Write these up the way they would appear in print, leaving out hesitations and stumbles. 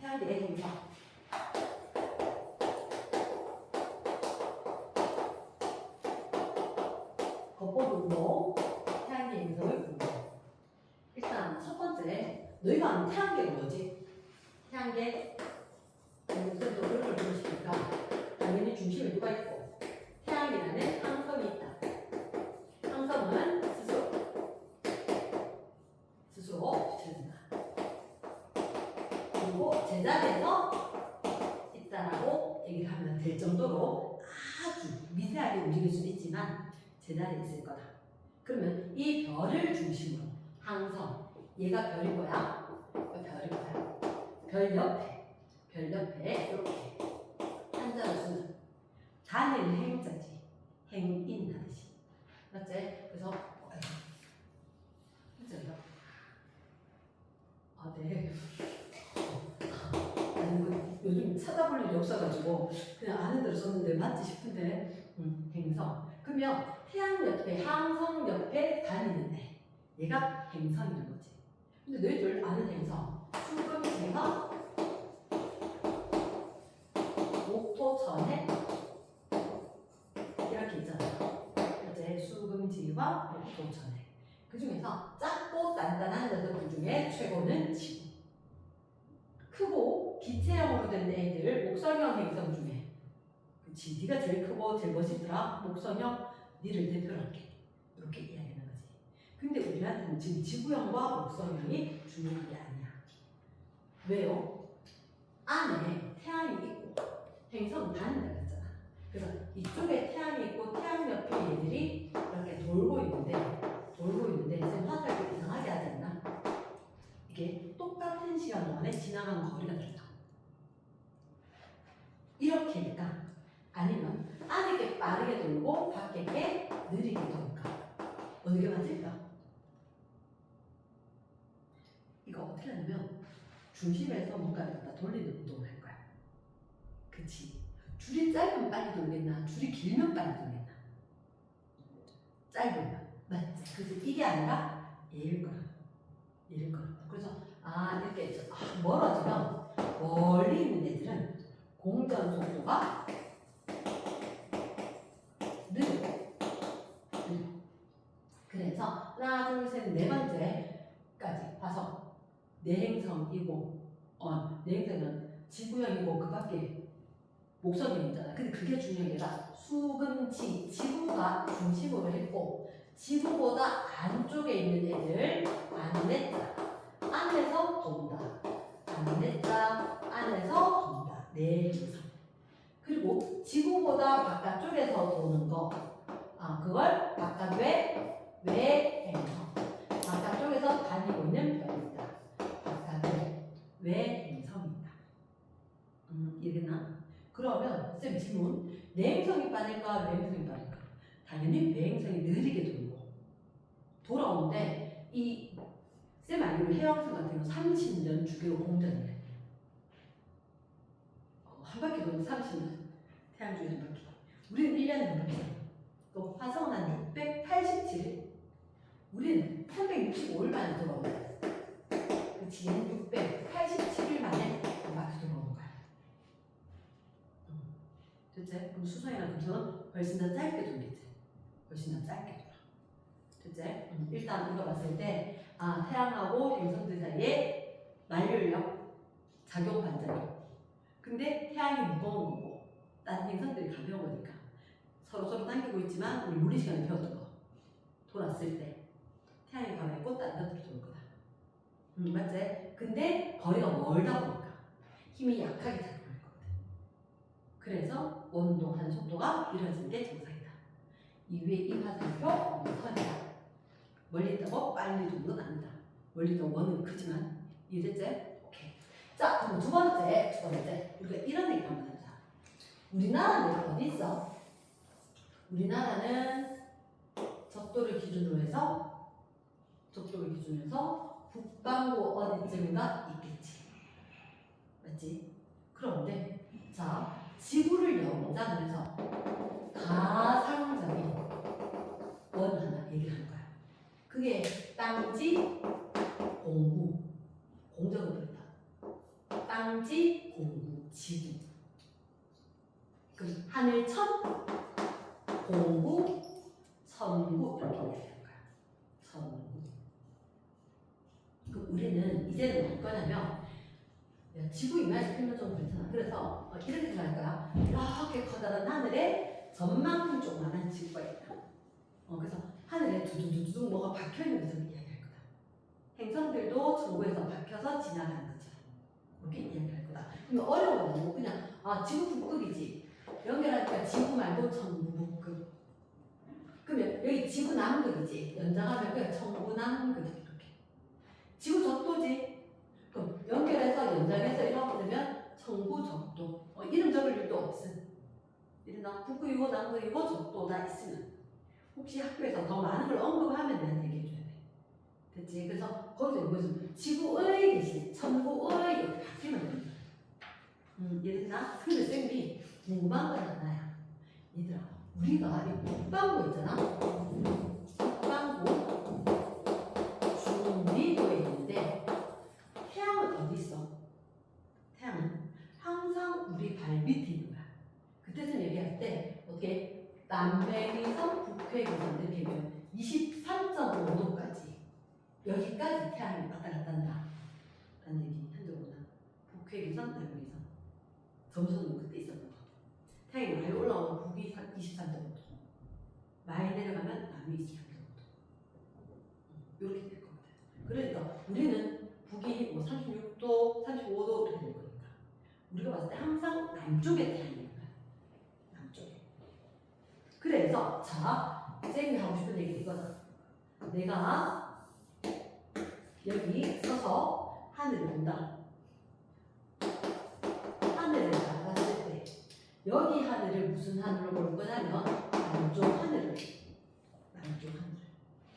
태양계의 행성. 겉보기 운동, 태양계 행성을 공부. 일단 첫 번째, 너희가 아는 태양계가 뭐지? 태양계 무슨 또 그런 걸 보시니까 당연히 중심에 누가 있고 태양계라는 항성이 있다. 항성은 스스로 비춰진다. 그리고 제자리에서 있다라고 얘기를 하면 될 정도로 아주 미세하게 움직일 수도 있지만 제자리에 있을 거다. 그러면 이 별을 중심으로 항성, 얘가 별일 거야. 별일 거야. 별 옆에 이렇게 한자로 쓰는 단일 행자지. 행인 하듯이. 맞지? 그래서 진짜요? 아, 네. 나는 요즘 찾아볼 일이 없어가지고 그냥 아는 대로 썼는데 맞지 싶은데 행성. 그러면 태양 옆에 항성 옆에 다니는데 얘가 행성이라는 거지. 근데 너희들 아는 행성 수금지와 목토천해 이렇게 있잖아요. 이제 수금지와 목토천해. 그 중에서 작고 단단한 녀석들 중에 최고는 지구. 크고 기체형으로 된 애들 목성형 행성 중에 그치, 네가 제일 크고 제일 멋있더라. 목성형, 니를 대표로 할게. 이렇게 이야기하는 거지. 근데 우리한테는 지금 지구형과 목성형이 중요한 게 아니야. 왜요? 안에 태양이 있고 행성은 다닌다 그랬잖아. 그래서 이쪽에 태양이 있고 태양 옆에 얘들이 이렇게 돌고 있는데 쌤 화살표 이상하게 하지 않나? 이게 똑같은 시간 동안에 지나간 거리가 다르다. 이렇게 일까? 아니면 안에 게 빠르게 돌고 밖에 게 느리게 돌까? 어느 게 맞을까? 이거 어떻게 하냐면 중심에서 뭔가를 갖다 돌리는 운동을 할 거야. 그치? 줄이 짧으면 빨리 돌겠나? 줄이 길면 빨리 돌겠나? 짧으면. 맞지? 그래서 이게 아니라 얘일 거라. 그래서 이렇게 멀어지면 멀리 있는 애들은 공전 속도가 느려. 그래서 하나, 둘, 셋, 네 번째까지 봐서 내행성이고 내행성은 지구형이고 그 밖에 목성형이잖아. 근데 그게 중요한 게 아니라 수금지, 지구가 중심으로 했고 지구보다 안쪽에 있는 애들 안에서 돈다. 안에서 돈다. 내행성. 그리고 지구보다 바깥쪽에서 도는 거 그걸 외행성. 바깥쪽에서 다니고 있는 별이다. 바깥에 외행성이다. 이해됐나? 그러면 쌤 질문. 내행성이 빠를까 외행성이 빠를까? 당연히 외행성이 느리게 돌고 돌아오는데 쌤 알기로 해왕성 같은 경우 30년 주기로 공전이래. 한 바퀴 도는 30년. 태양 주기 한 바퀴. 우리는 1년에 한 바퀴. 또 화성은 한 687일. 우리는 365일 만에 돌아오는 거야. 그치? 687일 만에 한 바퀴 돌아오는 거야. 됐지? 그럼 수성이랑 금성은 훨씬 더 짧게 돌겠지? 훨씬 더 짧게 돌아. 됐지? 일단 우리가 봤을 때 태양하고 행성들 사이에 만류력, 작용 반작용. 근데 태양이 무거운 거고 다른 행성들이 가벼운 거니까 서로 당기고 있지만 우리 물리 시간에 배웠던 거 돌았을 때 태양이 가만히 있고 다른 것들이 도는 거다. 맞지? 근데 거리가 멀다 보니까 힘이 약하게 작용할 거거든. 그래서 원동하는 속도가 느려지는 게 정상이다. 이 위에 이 화살표 선이다. 멀리 있다고 빨리 도는 건 아니다. 멀리 있다고 원은 크지만 이해됐지? 오케이. 자, 그럼 두 번째 우리가 이런 얘기 한번 해보자. 우리나라는 어디 있어? 우리나라는 적도를 기준으로 해서 북반구 어디쯤인가 있겠지. 맞지? 그런데 자, 지구를 영장을 해서 가상적인 원 하나 얘기를 하는 거야. 그게 땅지 공부. 공적으로 부른다. 땅지, 공구, 지구. 그럼 하늘, 천, 공구, 천구 이렇게 얘기하는 거야. 천구. 그럼 우리는 이제는 뭘 거냐면 지구 이마에서 표면 좀 그렇잖아. 그래서 이렇게 생각할 거야. 이렇게 커다란 하늘에 전만큼 조그만한 지구가 있다. 그래서 하늘에 두둥두둥 뭐가 박혀있는 것처럼 이야기할 거다. 행성들도 천구에서 박혀서 지나가는 것처럼 그렇게 이야기할 거다. 그럼 어려워. 그냥 지구 북극이지. 연결하니까 지구 말고 천구 북극. 그러면 여기 지구 남극이지. 연장하면 그냥 천구 남극 이렇게. 지구 적도지. 그럼 연결해서 연장해서 이렇게 되면 천구 적도. 이름 적을 일도 없음. 이름 북극이고 남극이고 적도다 있으면 혹시 학교에서 더 많은 걸 언급하면 내한테 얘기해줘야 돼. 됐지? 그래서 거기서 무슨 지구의 대신 천구의 이렇게 바뀌면 됩니다. 얘들아, 근데 쌤이 궁금한 건 하나야. 얘들아, 우리가 이 북반구 있잖아. 북반구 중위도에 있는데 태양은 어디 있어? 태양은 항상 우리 발 밑에 있는 거야. 그때는 얘기할 때 어떻게 남北위성, 북회위성 이렇게 보면 23.5도까지 여기까지 태양이 왔다 갔다 한다. 라는 얘기 한적으로나 북회위성, 남北위성 점수는 그때 있었던 거. 태양이 많이 올라오면 북이 23.5도, 많이 내려가면 남이 23.5도. 이렇게 될 겁니다. 그러니까 우리는 북이 뭐 36도, 35도 이렇게 될 거니까 우리가 봤을 때 항상 남쪽에 태양이 있는 거야. 남쪽에. 그래서 자, 쌤이 하고 싶은 얘기 이거다. 내가 여기 서서 하늘을 본다. 하늘을 바라봤을 때 여기 하늘을 무슨 하늘로 볼 거냐면 남쪽 하늘을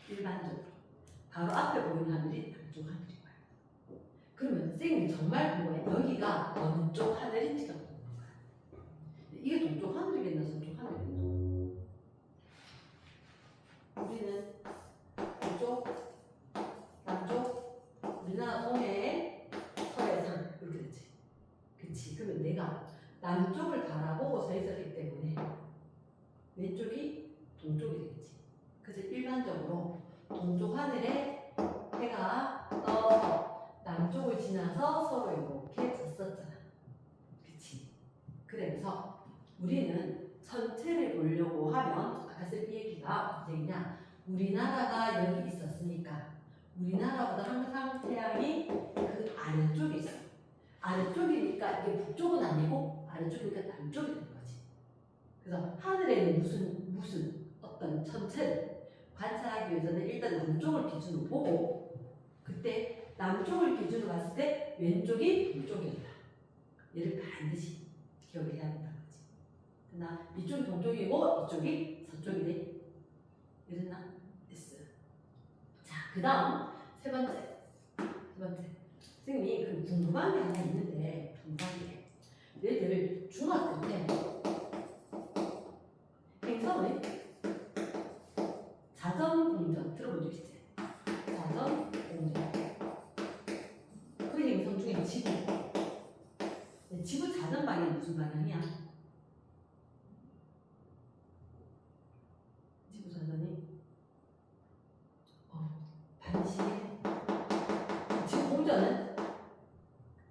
일반적으로 바로 앞에 보이는 하늘이 남쪽 하늘인 거야. 그러면 쌤이 정말 궁금해. 여기가 어느 쪽 하늘인지가 궁금한 거야. 이게 동쪽 하늘이겠나 서쪽 하늘이겠나? 우리는 동쪽, 남쪽, 우리나라 동해, 서해상 이렇게 됐지. 그치? 그러면 내가 남쪽을 바라보고 서 있었기 때문에 왼쪽이 동쪽이 되겠지. 그래서 일반적으로 동쪽 하늘에 해가 떠서 남쪽을 지나서 서로 이렇게 졌었잖아. 그치? 그래서 우리는 전체를 보려고 하면 아까 쌤 얘기가 언제냐? 우리나라가 여기 있었으니까 우리나라보다 항상 태양이 그 아래쪽에 있어. 아래쪽이니까 이게 북쪽은 아니고 아래쪽이니까 남쪽이 되는 거지. 그래서 하늘에는 무슨 어떤 천체를 관찰하기 위해서는 일단 남쪽을 기준으로 보고 그때 남쪽을 기준으로 봤을 때 왼쪽이 동쪽이었다. 얘를 반드시 기억을 해야 된다는 거지. 그러나 이쪽이 동쪽이고 이쪽이 서쪽이 돼. 이랬나? 됐어. 자, 그 다음 세 번째. 선생님이 그 궁금한 게 하나 있는데 궁금한 게 얘들 중학교 때 행성의 자전공전 들어본 적 있지? 자전공전 그 행성 중에 지구 자전 방향이 무슨 방향이야? 지구 자전이 반시계. 지구 공전은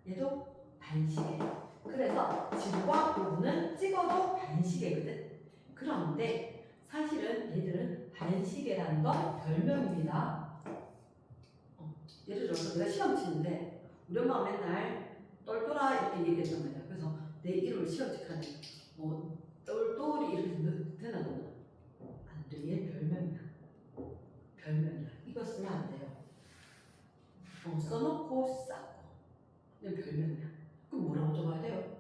얘도 반시계. 그래서 지구와 우주는 찍어도 반시계거든. 그런데 사실은 얘들은 반시계라는 건 별명입니다. 예를 들어서 내가 시험 치는데 우리 엄마가 맨날 똘똘아 이렇게 얘기했단 말이야. 그래서 내 이름을 시험 직하네. 뭐 똘똘이 이렇게 되나 보나? 안 돼. 얘 별명이야. 이거 쓰면 안 돼요. 써놓고 쌓고. 얘 별명이야. 그럼 뭐라고 적어야 돼요?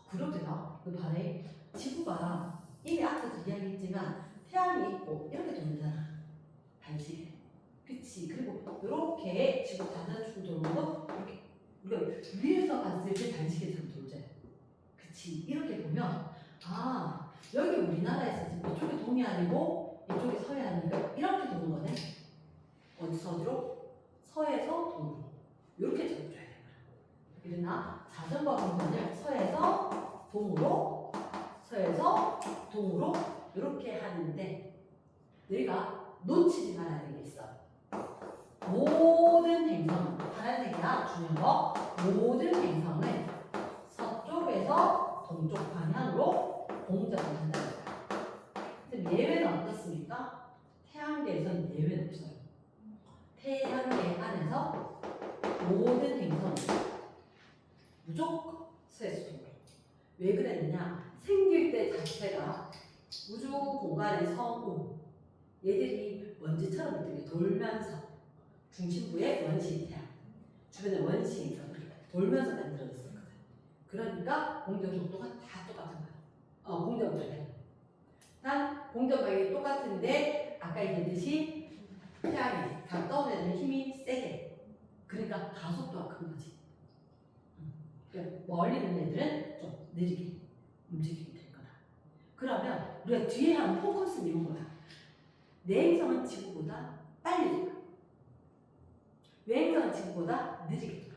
그렇게나 그 발에 지구가 이미 앞에서 이야기했지만 태양이 있고 이렇게 돌잖아. 반시계. 그치. 그리고 이렇게 지구 자전축 돌고 이렇게 우리가 위에서 봤을 때 반시계처럼 돌잖아. 그치. 이렇게 보면 여기 우리나라에서 지금 이쪽이 동해안이고 이쪽이 서해안이니까 이렇게 도는 거네. 어디서 어디로? 서해에서 동으로. 이렇게 적어줘야 돼. 일어나 자전거 운전을 서에서 동으로 이렇게 하는데 너희가 놓치지 말아야 되는 게 있어. 모든 행성, 파란색이야 중요한 거. 모든 행성은 서쪽에서 동쪽 방향으로 공전을 한다는 거야. 근데 예외는 어떻습니까? 태양계에서는 예외는 없어요. 태양계 안에서 모든 행성은 무조건 서에서 동으로. 왜 그랬느냐? 생길 때 자체가 우주 공간의 성운, 얘들이 먼지처럼 이렇게 돌면서 중심부에 원시 태양, 주변에 원시 행성 돌면서 만들어졌었거든. 그러니까 공전 속도가 다 똑같은 거야. 공전 방향. 단 공전 방향이 똑같은데 아까 얘기했듯이 태양이 가까운 애들은 힘이 세게. 그러니까 가속도가 큰 거지. 그러니까 멀리 있는 애들은 좀 느리게 움직이게 될 거다. 그러면 우리가 뒤에 한 포커스는 이런 거야. 내 행성은 지구보다 빨리 돌아. 외 행성은 지구보다 느리게 돌아.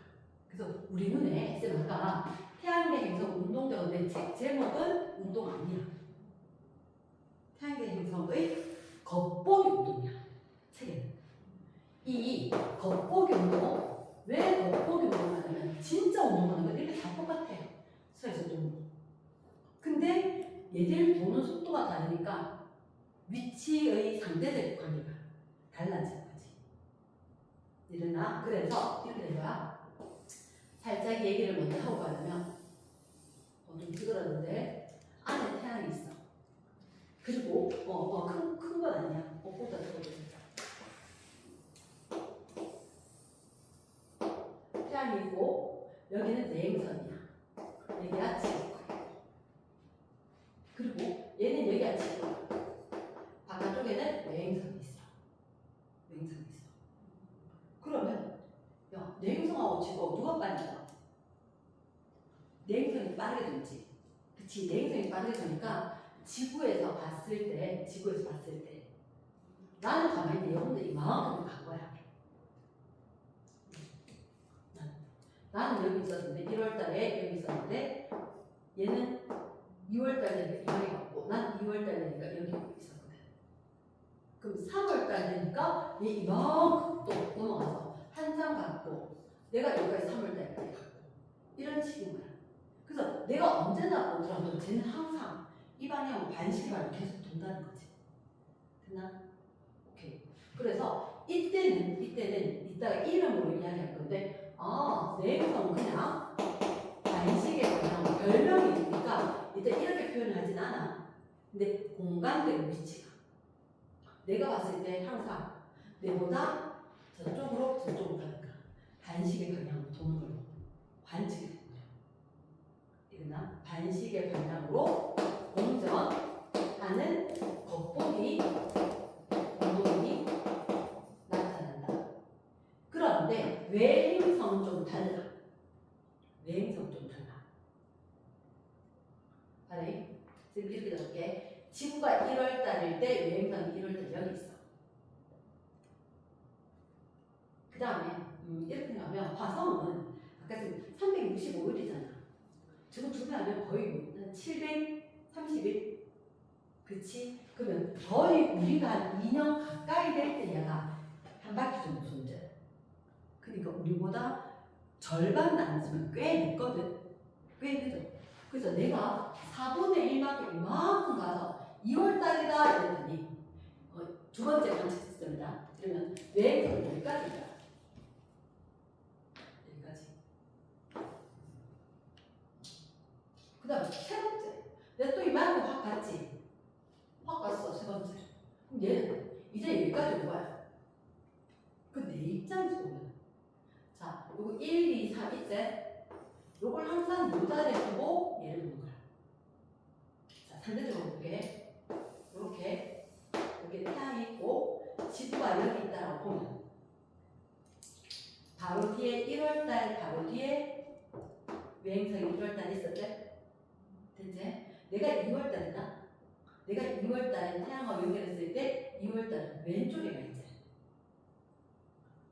그래서 우리 눈에 쌤 아까 태양계 행성 운동되었는데 책 제목은 운동 아니야. 태양계 행성의 겉보기 운동이야. 책에는. 이 겉보기 운동, 왜 겉보기 운동하냐면 진짜 운동하는 건 이렇게 다 똑같아. 서에서 좀. 근데 얘들 도는 속도가 다르니까 위치의 상대적 관계가 달라지는 거지. 일어나. 그래서 이렇게 된 거야. 살짝 얘기를 먼저 하고 가려면 좀 찌그러는데 안에 태양이 있어. 그리고 큰 건 아니야. 꽃보다 적어도 태양이 있고 여기는 내행선이야. 여기가 지구야. 그리고 얘는 여기가 지구야. 바깥쪽에는 외행선이 있어. 외행선이 있어. 그러면 야, 내행성하고 지구하고 누가 빨리? 내행성이 빠르게 돌지. 그치? 내행성이 빠르게 도니까 지구에서 봤을 때 나는 가만히 내 혼자 이만큼 간 거야. 나는 여기 있었는데 1월달에 여기 있었는데 얘는 2월달에 이만히 갔고 난 2월달 되니까 여기 있었거든. 그럼 3월달 되니까 얘 이만큼 또 넘어가서 한참 갔고 내가 여기까지 3월달까지 갔고 이런 식인 거야. 그래서 내가 언제나 보더라도 쟤는 항상 이 방향으로 반시계로 계속 돈다는 거지. 됐나? 오케이. 그래서 이때는 이따가 이름으로 이야기할 건데 내행성 그냥 반시계 방향 별명이 있으니까 이때 이렇게 표현을 하진 않아. 근데 공간적 위치가 내가 봤을 때 항상 내보다 저쪽으로 가니까 반시계 방향으로 도는 걸로 관측이 되는 거야. 이거나 반시계 방향으로 공전하는 겉보기 운동이 나타난다. 그런데 외행성은 좀 달라. 외행성은 좀 달라. 아니, 지금 이렇게 적을게. 지구가 1월달일 때 외행성이 1월달 여기 있어. 그 다음에 이렇게 생각하면 화성은 아까 지금 365일이잖아. 지금 준비하면 거의 730일? 그치? 그러면 거의 우리가 한 2년 가까이 될 때 얘가 한 바퀴 정도 존재. 그러니까 우리보다 절반도 안 되지만 꽤 늦거든. 꽤 늦어. 그래서 내가 4분의 1만큼 이만큼 가서 2월달이다 이랬더니 두 번째 관측 시스템이다. 그러면 외행성은 여기까지다. 여기까지. 그 다음 세 번째. 내가 또 이만큼 확 갔지. 확 갔어. 세 번째. 그럼 얘는 이제 여기까지 온 거야. 그 내 입장에서 보면 자, 요거 1, 2, 3 있지? 요걸 항상 요 자리에 두고 얘를 보는 거야. 자, 상대적으로 볼게. 요렇게 여기 태양이 있고 지구가 여기 있다라고 보면 바로 뒤에 1월달 바로 뒤에 외행성이 1월달 있었대? 됐지? 내가 2월달이다? 내가 2월달에 태양과 연결했을 때 2월달은 왼쪽에 가 있지?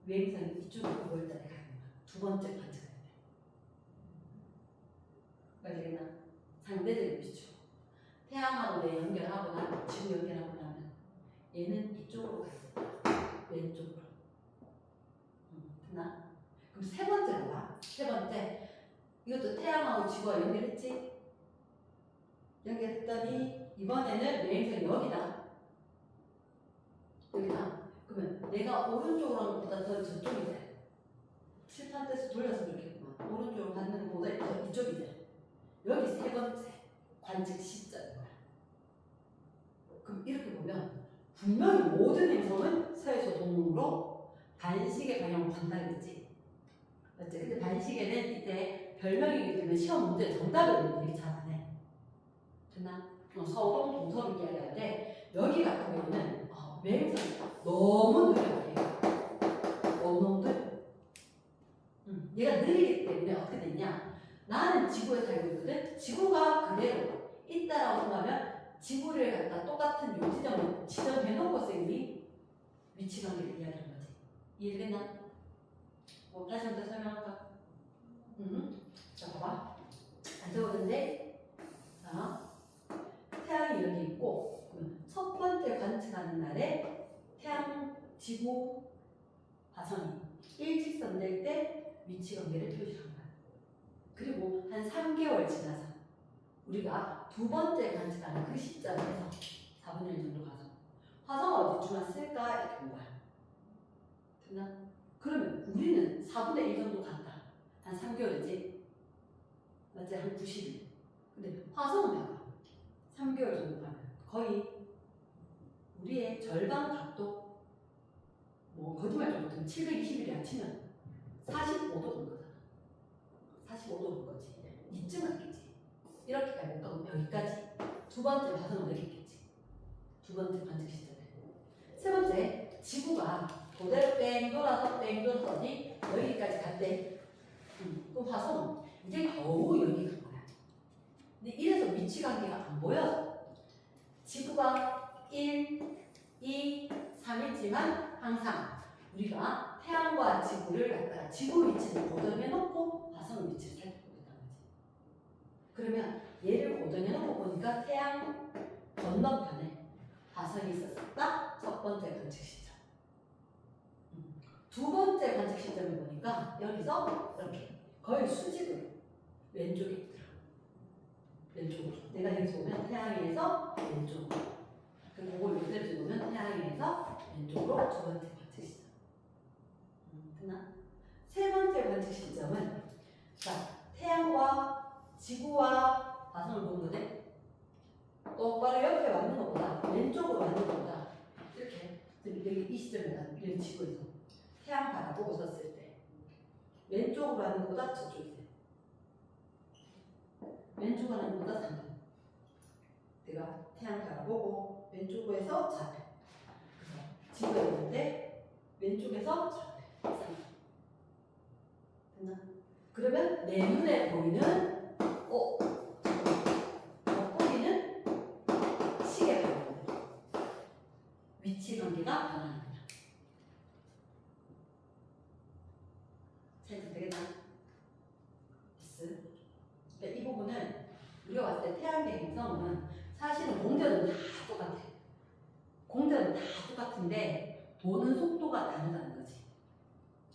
외행성이 이쪽으로 9월달에 가는 거야. 두 번째 관측할 때. 상대적인 위치로. 태양하고 내 연결하고 나면, 지구 연결하고 나면 얘는 이쪽으로 가있어. 왼쪽으로. 됐나? 그럼 세 번째로 봐. 세 번째. 이것도 태양하고 지구와 연결했지? 연결했더니 이번에는 내행선이 여기다. 여기다. 그러면 내가 오른쪽으로 하는 것보다 더 저쪽이 돼. 칠판대에서 돌려서 그렇겠구만. 오른쪽으로 가는 것보다 이쪽이 돼. 여기 세 번째 관측 시점인 거야. 그럼 이렇게 보면 분명히 모든 행성은 서에서 동으로 반시계 방향으로 간다 그랬지? 맞지? 근데 반시계는 이때 별명이기 때문에 시험 문제 정답을 얘기 잘 안 해. 됐나? 서동 동서를 이야기할 때 여기 같은 경우는 매행성이 너무 느려. 너무 느려. 얘가 느리기 때문에 어떻게 됐냐? 나는 지구에 살고 있거든. 지구가 그대로 있다라고 생각하면 지구를 갖다 똑같은 요 지점을 지정해놓고 쌤이 위치관계를 이야기하는 거지. 이해되겠나? 뭐 다시 한번 설명할까? 자 봐봐. 안 적었는데 자 태양이 여기 있고 첫 번째 관측하는 날에 태양, 지구, 화성이 일직선 될 때 위치관계를 표시한 거야. 그리고 한 3개월 지나서 우리가 두 번째 관측하는 그 시점에서 4분의 1 정도 가서 화성은 어디쯤 왔을까 이렇게 본 거야. 됐나? 그러면 우리는 4분의 1 정도 갔다. 한 3개월이지? 맞지? 한 90일. 근데 화성은 봐봐. 3개월 정도 가면 거의 우리의 절반 각도, 뭐 거짓말 좀 못하면 720일이야 치면 45도 본 거잖아. 45도 본 거지. 이쯤 갔겠지. 이렇게 갈까? 여기까지. 두 번째 화성은 여기 있겠지. 두 번째 관측 시점에. 세 번째, 지구가 그대로 뺑 돌아서 어디? 여기까지 갔대. 그럼 화성은 이제 겨우 여기 간 거야. 근데 이래서 위치 관계가 안 보여서 지구가 1, 2, 3이지만 항상 우리가 태양과 지구를 갖다가 지구 위치를 고정해놓고 화성 위치를 살펴보고 있다는 거지. 그러면 얘를 고정해놓고 보니까 태양 건너편에 화성이 있었다. 첫 번째 관측 시점. 두 번째 관측 시점을 보니까 여기서 이렇게 거의 수직으로 왼쪽에 있더라. 왼쪽으로. 내가 여기서 보면 태양에서 왼쪽으로. 그걸 이대로 보면 태양에서 왼쪽으로 두 번째 관측 시점. 됐나? 세 번째 관측 시점은 자 태양과 지구와 화성을 보는 거네. 똑바로 옆에 왔는 것보다 왼쪽으로 왔는 것보다 이렇게 여기 이 시점에다 이런 지구에서 태양 바라보고 섰을 때 왼쪽으로 왔는 것보다 저쪽이세요. 왼쪽으로 하는 것보다 3분. 내가 태양 바라보고 왼쪽으로 해서 좌표. 지구에 있는데 왼쪽에서 좌표. 3분. 됐나? 그러면 내 눈에 보이는 겉보기는 시계 방향. 위치 관계가 변하는 거야. 잘 되겠나? 됐어. 그러니까 이 부분은 우리가 봤을 때 태양계 행성은 사실은 공전은 다 똑같아. 공전은 다 똑같은데 도는 속도가 다르다는 거지.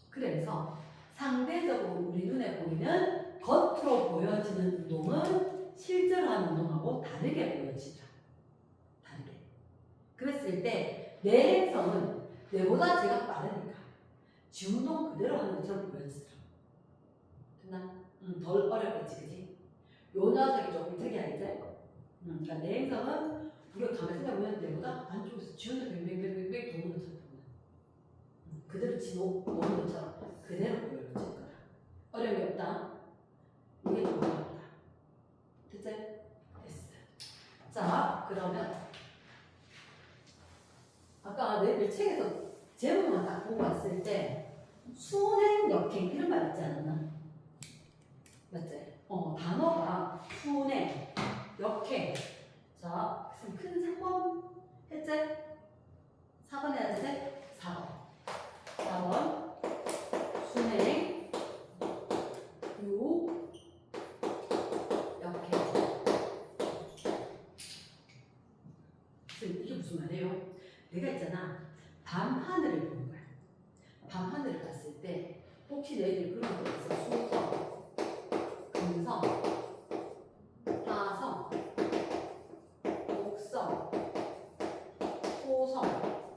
그래서 상대적으로 우리 눈에 보이는 겉으로 보여지는 운동은 실제로 하는 운동하고 다르게 보여지더라. 다르게. 그랬을 때 내 행성은 내보다 제가 빠르니까 지 운동 그대로 하는 것처럼 보여지더라. 됐나? 덜 어렵겠지, 그지? 요 녀석이 조금 특이하겠지? 그러니까 내 행성은 우리가 가만히 생각해보면 내보다 안쪽에서 지 운동 뱅뱅뱅뱅뱅 도는 것처럼 보여. 그대로 지 노는 것처럼 그대로 보여질 거다. 어려움이 없다. 이게 좀 어렵다. 됐지? 됐어. 자, 그러면 아까 너희들 책에서 제목만 딱 보고 왔을 때 순행, 역행 이런 말 있지 않았나? 맞지? 단어가 순행, 역행. 자, 큰 3번 했지? 4번 해야 되지? 4번 순행, 유, 역행. 이게 무슨 말이에요? 내가 있잖아. 밤하늘을 보는 거야. 밤하늘을 봤을 때 혹시 너희들 그런 거 있어? 수성, 금성, 화성, 목성, 토성,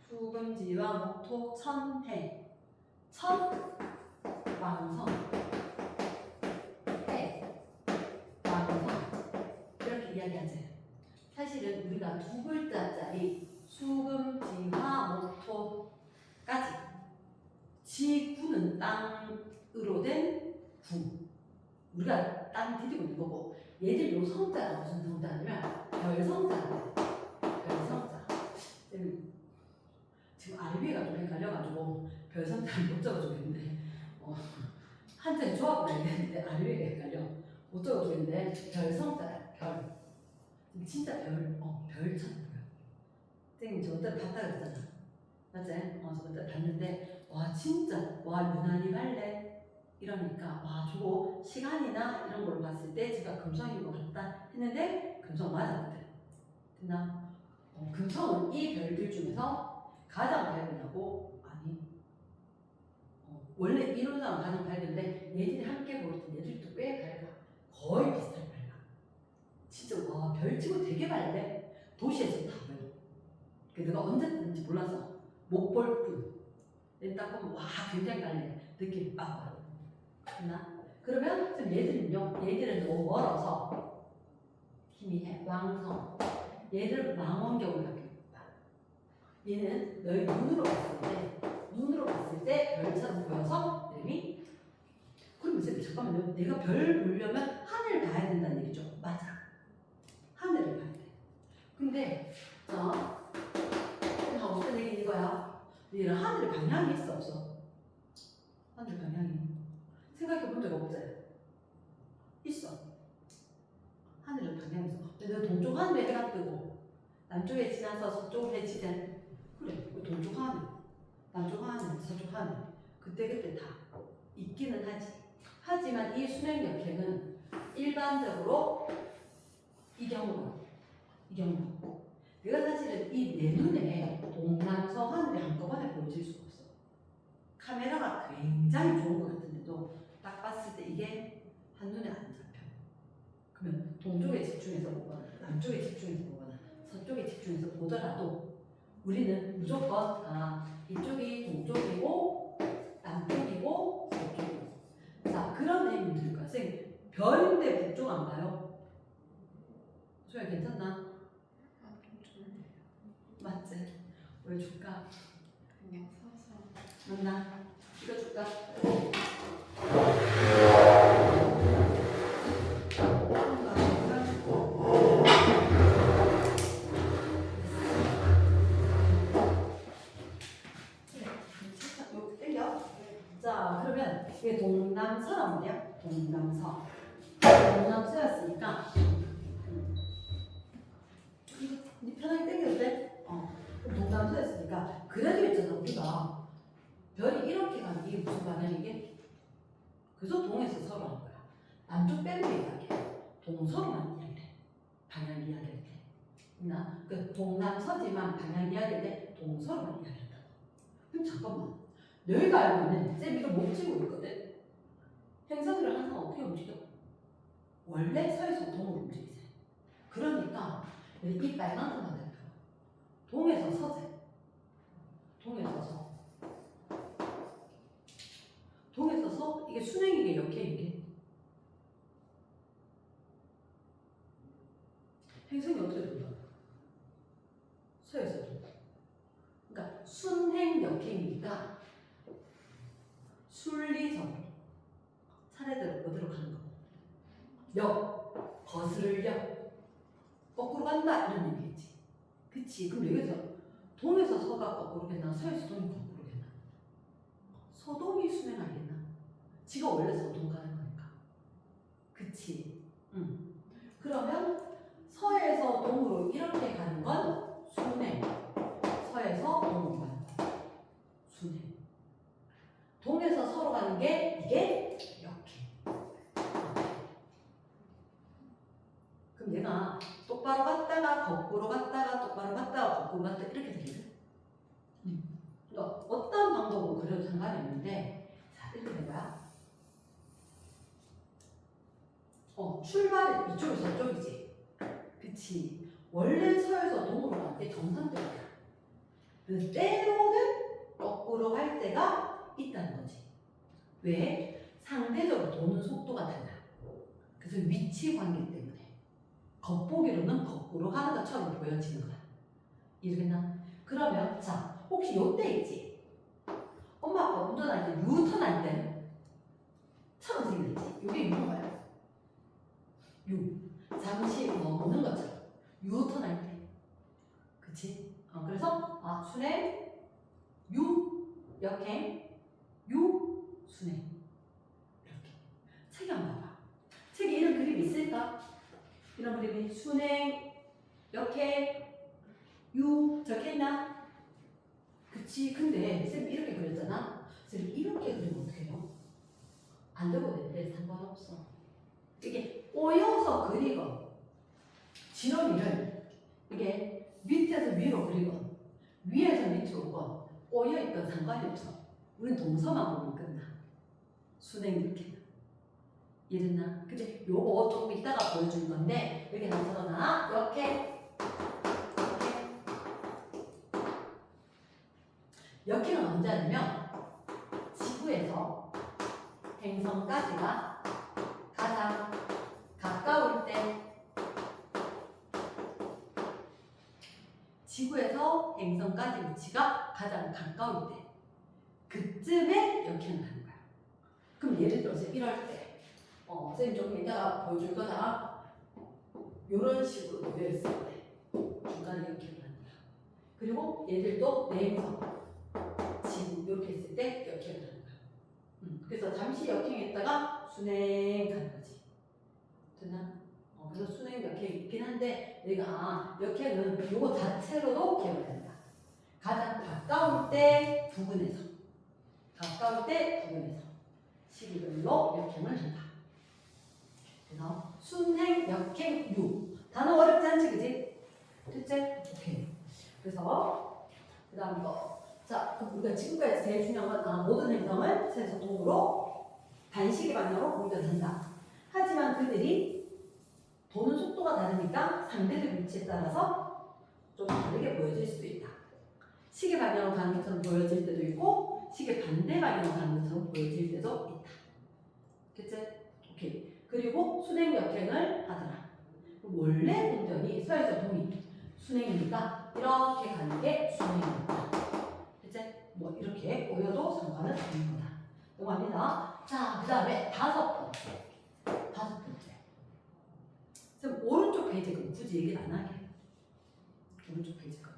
수금지와 목토, 천해, 천, 왕성, 해, 왕성 이렇게 이야기하지. 사실은 우리가 두 글자짜리 수금지화 목토까지 지구는 땅으로 된 구. 우리가 땅 디디고 있는 거고 얘들 요 성자가 무슨 성자냐면 별성자인데 별성자. 지금 아래위가 좀 헷갈려가지고 별성자를 못 적어주겠는데 한자에 조합을 해야겠는데 아래위가 헷갈려. 못 적어주겠는데 별성자야. 별. 진짜 별처럼 보여. 선생님 저번에 봤다 그랬잖아. 맞지? 저번에 봤는데 와 진짜 와 유난히 밝네 이러니까 와 저거 시간이나 이런 걸 봤을 때 제가 금성인 것 같다 했는데 금성 맞았거든. 됐나? 금성은 이 별들 중에서 가장 밝은 하고 아니 원래 이론상은 가장 밝은데 얘들이 함께 볼 때 얘들도 꽤 밝아. 거의 비슷하게 밝아. 진짜 와 별치고 되게 밝네. 도시에서 다 보여. 내가 언제 뜬지 몰라서 못 볼 뿐. 딱 보면 와 굉장히 밝네. 느낌 빡 와. 됐나? 그러면 얘들은요. 얘들은 너무 멀어서 희미해. 왕성. 얘들은 망원경을 갖고 있다. 얘는 너희 눈으로 봤을 때 별처럼 보여서 이름이. 그럼 이제 잠깐만요. 내가 별 보려면 하늘 봐야 된다는 얘기죠. 맞아. 하늘을 봐야 돼. 근데 어떤 얘기 이거야? 얘는 하늘 방향이 있어 없어? 하늘 방향이 생각해 본 적 없지? 있어. 하늘은 방향이 있어. 근데 동쪽 하늘에 해가 뜨고 남쪽에 지나서 서쪽으로 해지된 그래. 동쪽 하늘, 남쪽 하늘, 서쪽 하늘 그때 다 있기는 하지. 하지만 이 순행 역행은 일반적으로 이 경우 내가 사실은 이 내 눈에 동남서 하늘이 한꺼번에 보여질 수가 없어. 카메라가 굉장히 좋은 것 같은데도 딱 봤을 때 이게 한눈에 안 잡혀. 그러면 동쪽에 집중해서 보거나 남쪽에 집중해서 보거나 서쪽에 집중해서 보더라도 우리는 무조건 이쪽이 동쪽이고 남쪽이고 서쪽이고. 자 그런 의미는 들을 거야. 선생님 별인데 북쪽 안 가요? 소야 괜찮나? 맞지? 왜 줄까? 그냥 서서 맞나? 이거 줄까? 자 그러면 이게 동남서란 말이야? 동남서였으니까 네 편하게 땡겨도 돼? 동남서였으니까 그래도 있잖아 우리가 별이 이렇게 가는 게 무슨 방향이게? 그래서 동에서 서로 한 거야. 남쪽 빼고 이야기해. 동서로만 이야기해. 방향 이야기할 때. 그 동남서지만 방향 이야기할 때 동서로만 이야기한다. 그럼 잠깐만. 너희가 알고 있는 쌤 이걸 못 찍고 있거든. 행성들을 항상 어떻게 움직여? 원래 서에서 동으로 움직이지. 그러니까 이 빨간 것만 대표. 동에서 서재. 동에서 서. 동에서 서. 이게 순행이게 역행이게. 행성이 어떻게 된다? 서에서 된다. 그러니까 순행 역행이니까 순리적으로 차례대로 어디로 가는 거. 역, 거스를 역, 거꾸로 간다 이런 얘기겠지. 그치? 그럼 여기서 동에서 서가 거꾸로겠나? 서에서 동이 거꾸로겠나? 서동이 순행하겠나? 지가 원래 서동 가는 거니까. 그치? 응. 그러면 서에서 동으로 이렇게 가는 건 순행. 서에서 동으로 가는 건 순행. 동에서 서로 가는 게 이게 역행. 그럼 얘가 똑같이 똑바로 갔다가 거꾸로 갔다가 똑바로 갔다가 거꾸로 갔다가 이렇게 되거든. 그러니까 어떤 방법으로 그려도 상관이 없는데 자 이렇게 된 거야. 출발은 이쪽에서 저쪽이지. 그치. 원래 서에서 동으로 갈 때 정상적이야. 그래서 때로는 거꾸로 갈 때가 있다는 거지. 왜? 상대적으로 도는 속도가 달라. 그래서 위치 관계 때문에 겉보기로는 거꾸로 가는 것처럼 보여지는 거야. 이해되나? 그러면 자 혹시 요때 있지? 엄마 아빠 운전할 때 유턴 할 때는 처럼 생겼지? 이게 유는 거야. 유. 잠시 머무는 것처럼 유턴 할 때. 그치? 그래서 순행, 유, 역행, 유, 순행. 이렇게. 책이 한번 봐봐. 책에 이런 그림이 있을까? 이런 그림이 순행, 역행, 유 적혀있나? 그치. 근데 쌤 이렇게 그렸잖아. 쌤 이렇게 그리면 어떻게 해요? 안 되고 되는데 상관없어. 이게 꼬여서 그리건 지렁이를 이게 밑에서 위로 그리건 위에서 밑으로 오건 꼬여있건 상관이 없어. 우린 동서만 보면 끝나. 순행 이렇게. 이랬나? 근데 요거 조금 이따가 보여줄 건데 여기 나서나 이렇게 역행은 언제 하냐면 지구에서 행성까지가 가장 가까울 때 지구에서 행성까지 위치가 가장 가까울 때 그쯤에 역행을 하는 거야. 그럼 예를 들어서 이럴 때 선생님 좀 이따가 보여줄 거다. 이런 식으로 모여있을 때 중간에 역행을 하는 거야. 그리고 얘들도 내행성 지구 이렇게 있을 때 역행을 하는 거야. 그래서 잠시 역행했다가 순행 가는 거지. 됐나? 그래서 순행 역행이 있긴 한데 내가 역행은 요거 자체로도 기억을 한다. 가장 가까울 때 부근에서 시기별로 역행을 한다. 그래서 순행, 역행, 유 단어 어렵지 않지 그지? 됐지? 오케이. 그래서 그 다음 거 자, 그럼 우리가 지금까지 제일 중요한 건 모든 행성을 세속동으로 반시계 방향으로 공전한다. 하지만 그들이 도는 속도가 다르니까 상대적 위치에 따라서 좀 다르게 보여질 수도 있다. 시계 방향으로 가는 것처럼 보여질 때도 있고 시계 반대 방향으로 가는 것처럼 보여질 때도 있다. 됐지? 오케이. 그리고 순행 역행을 하더라. 원래 공전이 서에서 동이 순행이니까 이렇게 가는 게 순행이다. 됐지? 뭐 이렇게 보여도 상관은 없는 거다. 넘어갑니다. 자, 그 다음에 다섯 번째. 그럼 오른쪽 페이지 그 굳이 얘기를 안 하게. 오른쪽 페이지 거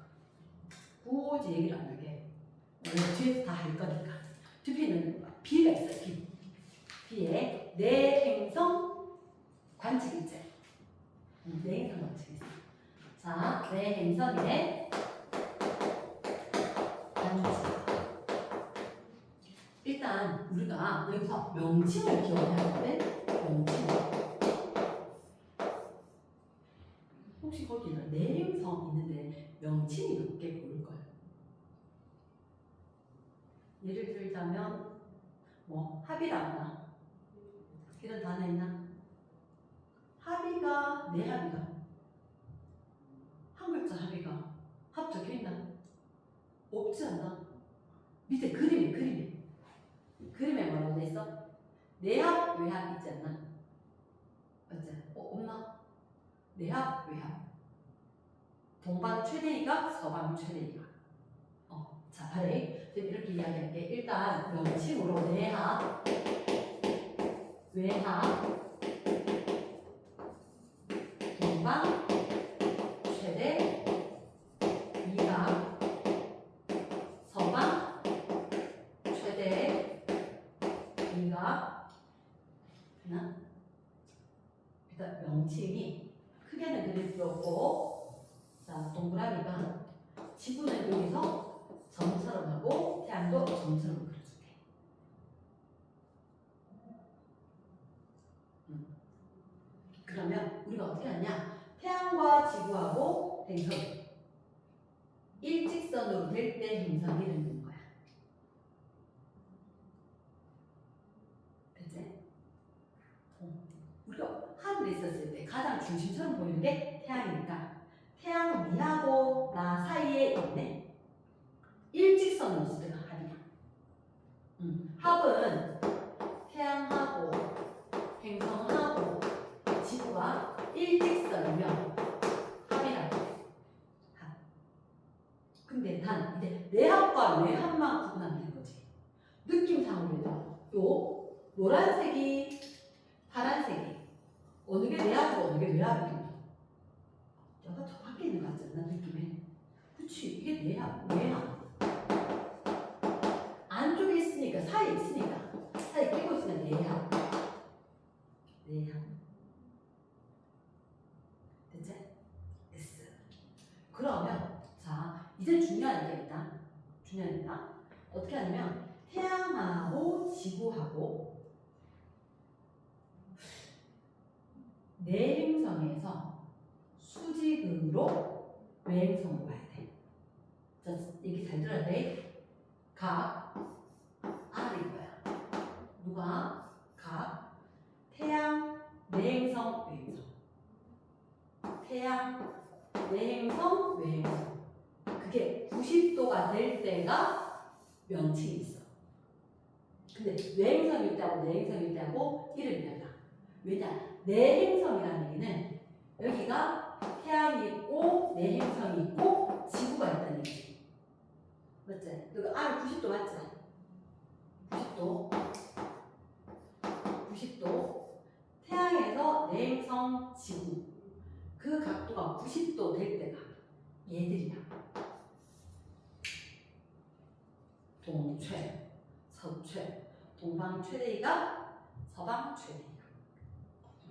굳이 얘기를 안 하게. 원래 뒤에서 다 할 거니까. 뒤에는 B가 있어요. B. B에 내행성 관측일제. 내행성 관측 있어. 자, 내행성의 관측. 일단 우리가 여기서 명칭을 기억해야 하는데 명칭. 혹시 거기 내행성 있는데 명칭이 몇 개 보일 거예요? 예를 들자면 뭐 합이라거나 이런 단어 있나? 합의가 내 합의가 한 글자 합의가 합 적혀 있나? 없지 않나? 밑에 그림에 뭐라고 돼 있어? 내합 외합 있지 않나? 맞지? 없나? 내합 외합 동방 최대이각 서방 최대이각 자 바래 이렇게 이야기할게. 일단 명칭으로 내합 외합 동방 최대 이각 서방 최대 이각 하나 일단 명칭이 크게는 그릴 필요 없고 자 동그라미가 지구는 여기서 점처럼 하고 태양도 점처럼 그려줄게. 그러면 우리가 어떻게 하냐? 태양과 지구하고 행성이 일직선으로 될 때 행성이 되는 거야. 그치? 우리가 하늘에 있었을 때 가장 중심처럼 보이는 게 태양이니까 태양 위하고 나 사이에 있네. 일직선으로 있을 때가 합이야. 합은 태양하고 행성하고 지구가 일직선이면 합이라고 해. 합. 근데 단 이제 내합과 외합만 구분하면 되는 거지. 느낌상으로 요 노란색이 파란색이 어느 게 내합이고 어느 게 외합이겠냐? 내가 더 밖에 있는 것 같지 않나 느낌에? 그치 이게 내합 외합. 안쪽에 있으니까 사이에 있으니까 사이에 끼고 있으면 내합. 내합. 됐지? 됐어. 그러면 자 이제 중요한 게 있다. 중요한 게 있다. 어떻게 하냐면 태양하고 지구하고 내행성에서 수직으로 외행성으로 가야 돼. 자 얘기 잘 들어야 돼. 각 R인 거야. 누가? 각 태양 내행성 외행성. 태양 내행성 외행성. 그게 90도가 될 때가 명칭이 있어. 근데 외행성일 때하고 내행성일 때하고 이름이 달라. 왜냐? 내행성이라는 얘기는 여기가 태양이 있고 내행성이 있고 지구가 있다는 얘기지. 맞지? 여기 R 90도 맞지? 90도. 90도. 태양에서 내행성 지구. 그 각도가 90도 될 때가 얘들이야. 동최, 서최, 동방 최대위가 서방 최대위가.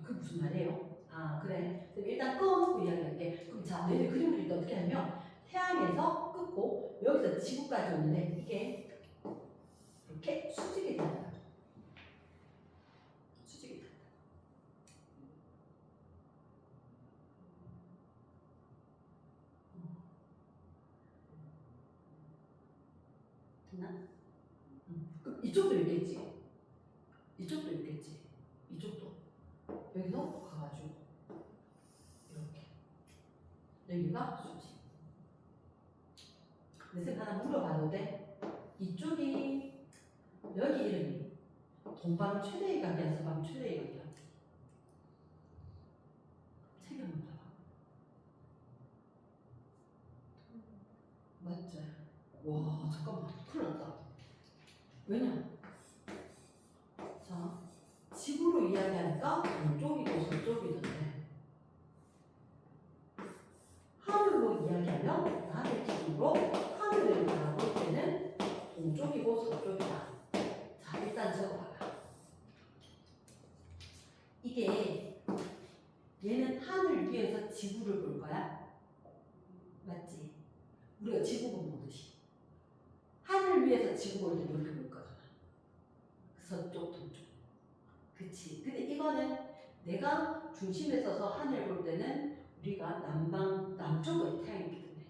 그게 무슨 말이에요? 아 그래. 그럼 일단 끊고 이야기할게. 그럼 자 너희들 그림 그릴 때 어떻게 하냐면 태양에서 끊고 여기서 지구까지 오는데 이게 이렇게 수직이 된다. 수직이 된다. 됐나? 그럼 이쪽도 있겠지. 이쪽도 있겠지. 이쪽도. 여기서 가가지고 이렇게. 여기가 수직. 근데 쌤 하나 물어봐도 돼? 이쪽이 여기 이름이 동방 최대의 각이야, 서방 최대의 각이야? 책을 한번 봐봐. 맞지? 와 잠깐만 큰일 났다. 왜냐? 자 지구로 이야기하니까 이쪽이고 저쪽이던데 하늘로 이야기하면 나의 기준으로 하늘을 바라볼 때는 동쪽이고 서쪽이다. 자 일단 적어봐봐. 이게 얘는 하늘 위에서 지구를 볼 거야. 맞지? 우리가 지구본 보듯이 하늘 위에서 지구 볼 때 이렇게 볼 거잖아. 서쪽 동쪽. 그치? 근데 이거는 내가 중심에 서서 하늘 볼 때는 우리가 남쪽으로 태양이 있기 때문에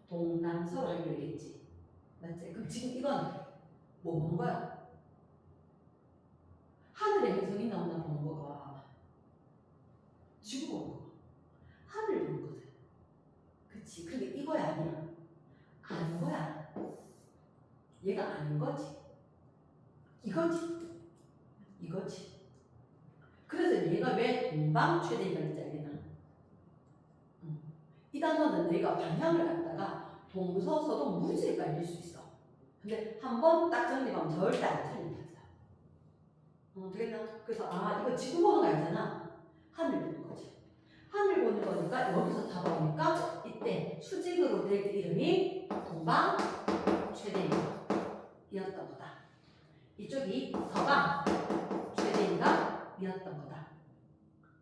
동남서로 하기로 했겠지. 맞지? 그럼 지금 이건 뭐 보는 거야? 하늘에 행성이 나오나 보는 거가 지구 보는 거. 하늘 보는 거지. 그치? 근데 이거야 아니야. 아닌 거야. 얘가 아닌 거지. 이거지. 이거지. 그래서 얘가 왜 동방 최대위가 있지 알겠나? 이 단어는 내가 방향을 갖다가 동서서도 무지에 깔릴 수 있어. 근데 한 번 딱 정리하면 절대 안 틀린다. 되겠나? 그래서 아 이거 지구 보는 거 아니잖아. 하늘 보는 거지. 하늘 보는 거니까 여기서 다 보니까 이때 수직으로 될 이름이 동방 최대위였던 거다. 이쪽이 서방 최대위가 이었던 거다.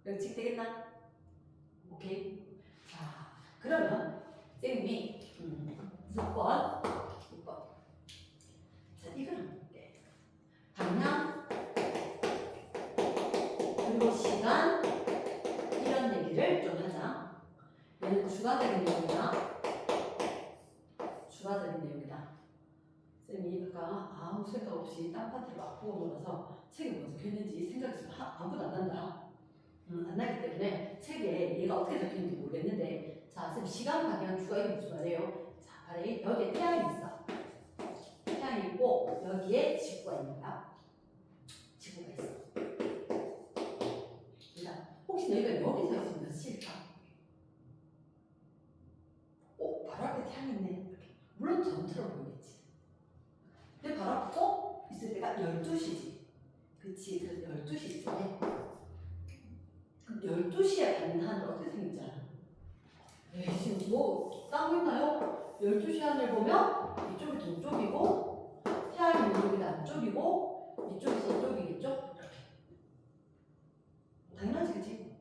명칭 되겠나? 오케이. 자, 그러면 쌤이 6번. 자, 이걸 한번 볼게. 방향 그리고 시간 이런 얘기를 좀 하자. 얘는 추가적인 내용이다. 추가적인 내용이다. 쌤이 아까 아무 생각 없이 딴 파트를 막 보고 놀아서 책이 뭐가 적혀있는지 생각이 좀 아무도 안 난다. 안 나기 때문에 책에 얘가 어떻게 적혀있는지 모르겠는데, 자, 쌤 시간 방향 주가 이게 무슨 말이에요? 자, 바로 여기에 태양이 있어. 태양이 있고 여기에 지구가 있는 거야. 지구가 있어. 그러니까 혹시 너희가 여기서 있으면 몇 시일까? 바로 앞에 태양이 있네. 이렇게. 물론 점처럼 보이겠지. 근데 바로 앞에 있을 때가 12시지. 그치? 그래서 12시쯤에 그럼 12시에 받는 하늘 어떻게 생겼지 않아? 에이, 지금 뭐 딴 거 있나요? 12시 하늘 보면 이쪽이 동쪽이고 태양이 여기 남쪽이고 이쪽이 서쪽이겠죠? 이렇게. 당연하지, 그치?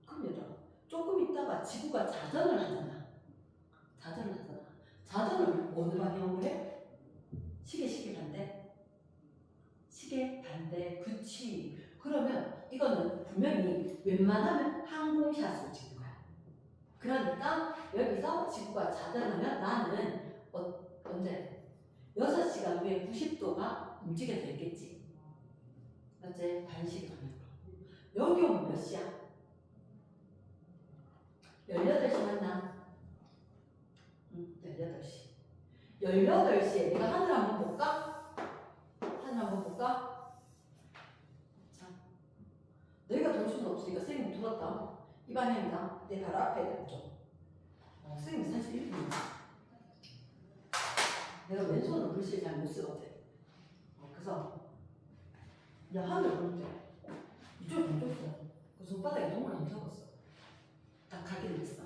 그럼 얘들아, 조금 있다가 지구가 자전을 하잖아. 자전을 어느 방향으로 해? 시계 반대. 시계 반대, 그치. 그러면 이거는 분명히 웬만하면 항공샷으로 찍는 거야. 그러니까 여기서 지구가 자전하면 나는 언제? 6시간 후에 90도가 움직여져 있겠지. 맞지? 반시계 방향으로. 여기 오면 몇 시야? 18시 맞나? 18시. 18시에 내가 하늘 한번 볼까? 자, 너희가 돌 수는 없으니까 선생님이 돌았다. 이 방향이다. 내 바로 앞에 있죠. 선생님이 사실 이렇게 내가 왼손으로 글씨를 잘 못 쓰거든. 그래서 야, 하늘 볼 때 이쪽이 안 줬어. 그 손바닥에 동을 안 적었어. 딱 가게 됐어.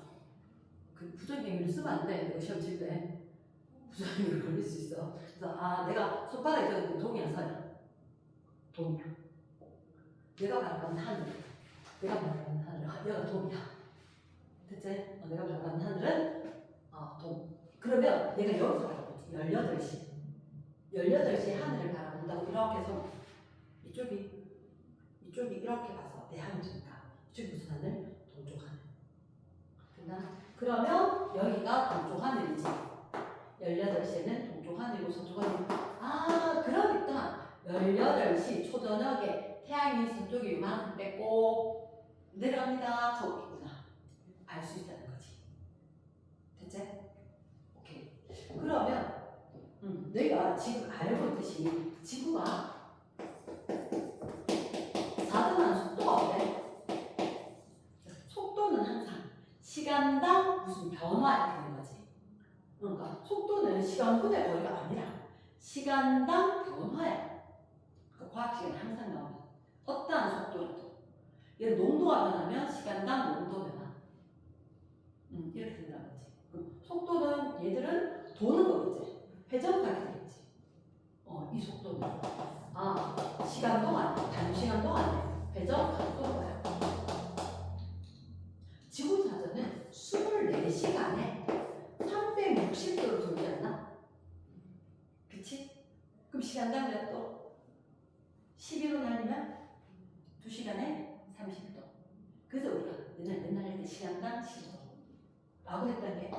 그 부정행위를 쓰면 안 돼. 내가 시험 칠 때. 부정행위를 걸릴 수 있어. 그래서 내가 손바닥에 적은 동이야, 선이야? 동이야. 내가 바라보는 하늘. 얘가 동이야. 됐지? 내가 바라보는 하늘은 동. 그러면 얘가 여기서 바라보지. 18시. 18시에 하늘을 바라본다고 이렇게 해서 이쪽이 이렇게 봐서 내 하늘이니까 이쪽이 무슨 하늘? 동쪽 하늘. 됐나? 그러면 여기가 동쪽 하늘이지. 18시에는 동쪽 하늘이고 서쪽 하늘. 그러니까 18시 초저녁에 태양이 서쪽에 요만큼 빼고 내려갑니다. 저기구나. 알 수 있다는 거지. 됐지? 오케이. 그러면 너희가 지금 알고 있듯이 지구가 자전하는 속도가 어때? 속도는 항상 시간당 무슨 변화 이렇게 되는 거지. 그러니까 속도는 시간분의 거리가 아니라 시간당 변화야. 그러니까 과학 시간에 항상 나오는 어떠한 속도라도 얘는 농도가 변하면 시간당 농도 변화. 이렇게 된다는 거지. 속도는 얘들은 도는 거겠지. 회전하게 되겠지. 이 속도는 시간 동안, 단시간 동안에 회전 각도로 가요. 지구 자전은 24시간에 360도를 돌지 않나? 그치? 그럼 시간당 몇 도? 11로 날리면 2시간에 30도. 그래서 우리가 맨날 할 때 시간당 15도 라고 했던 게,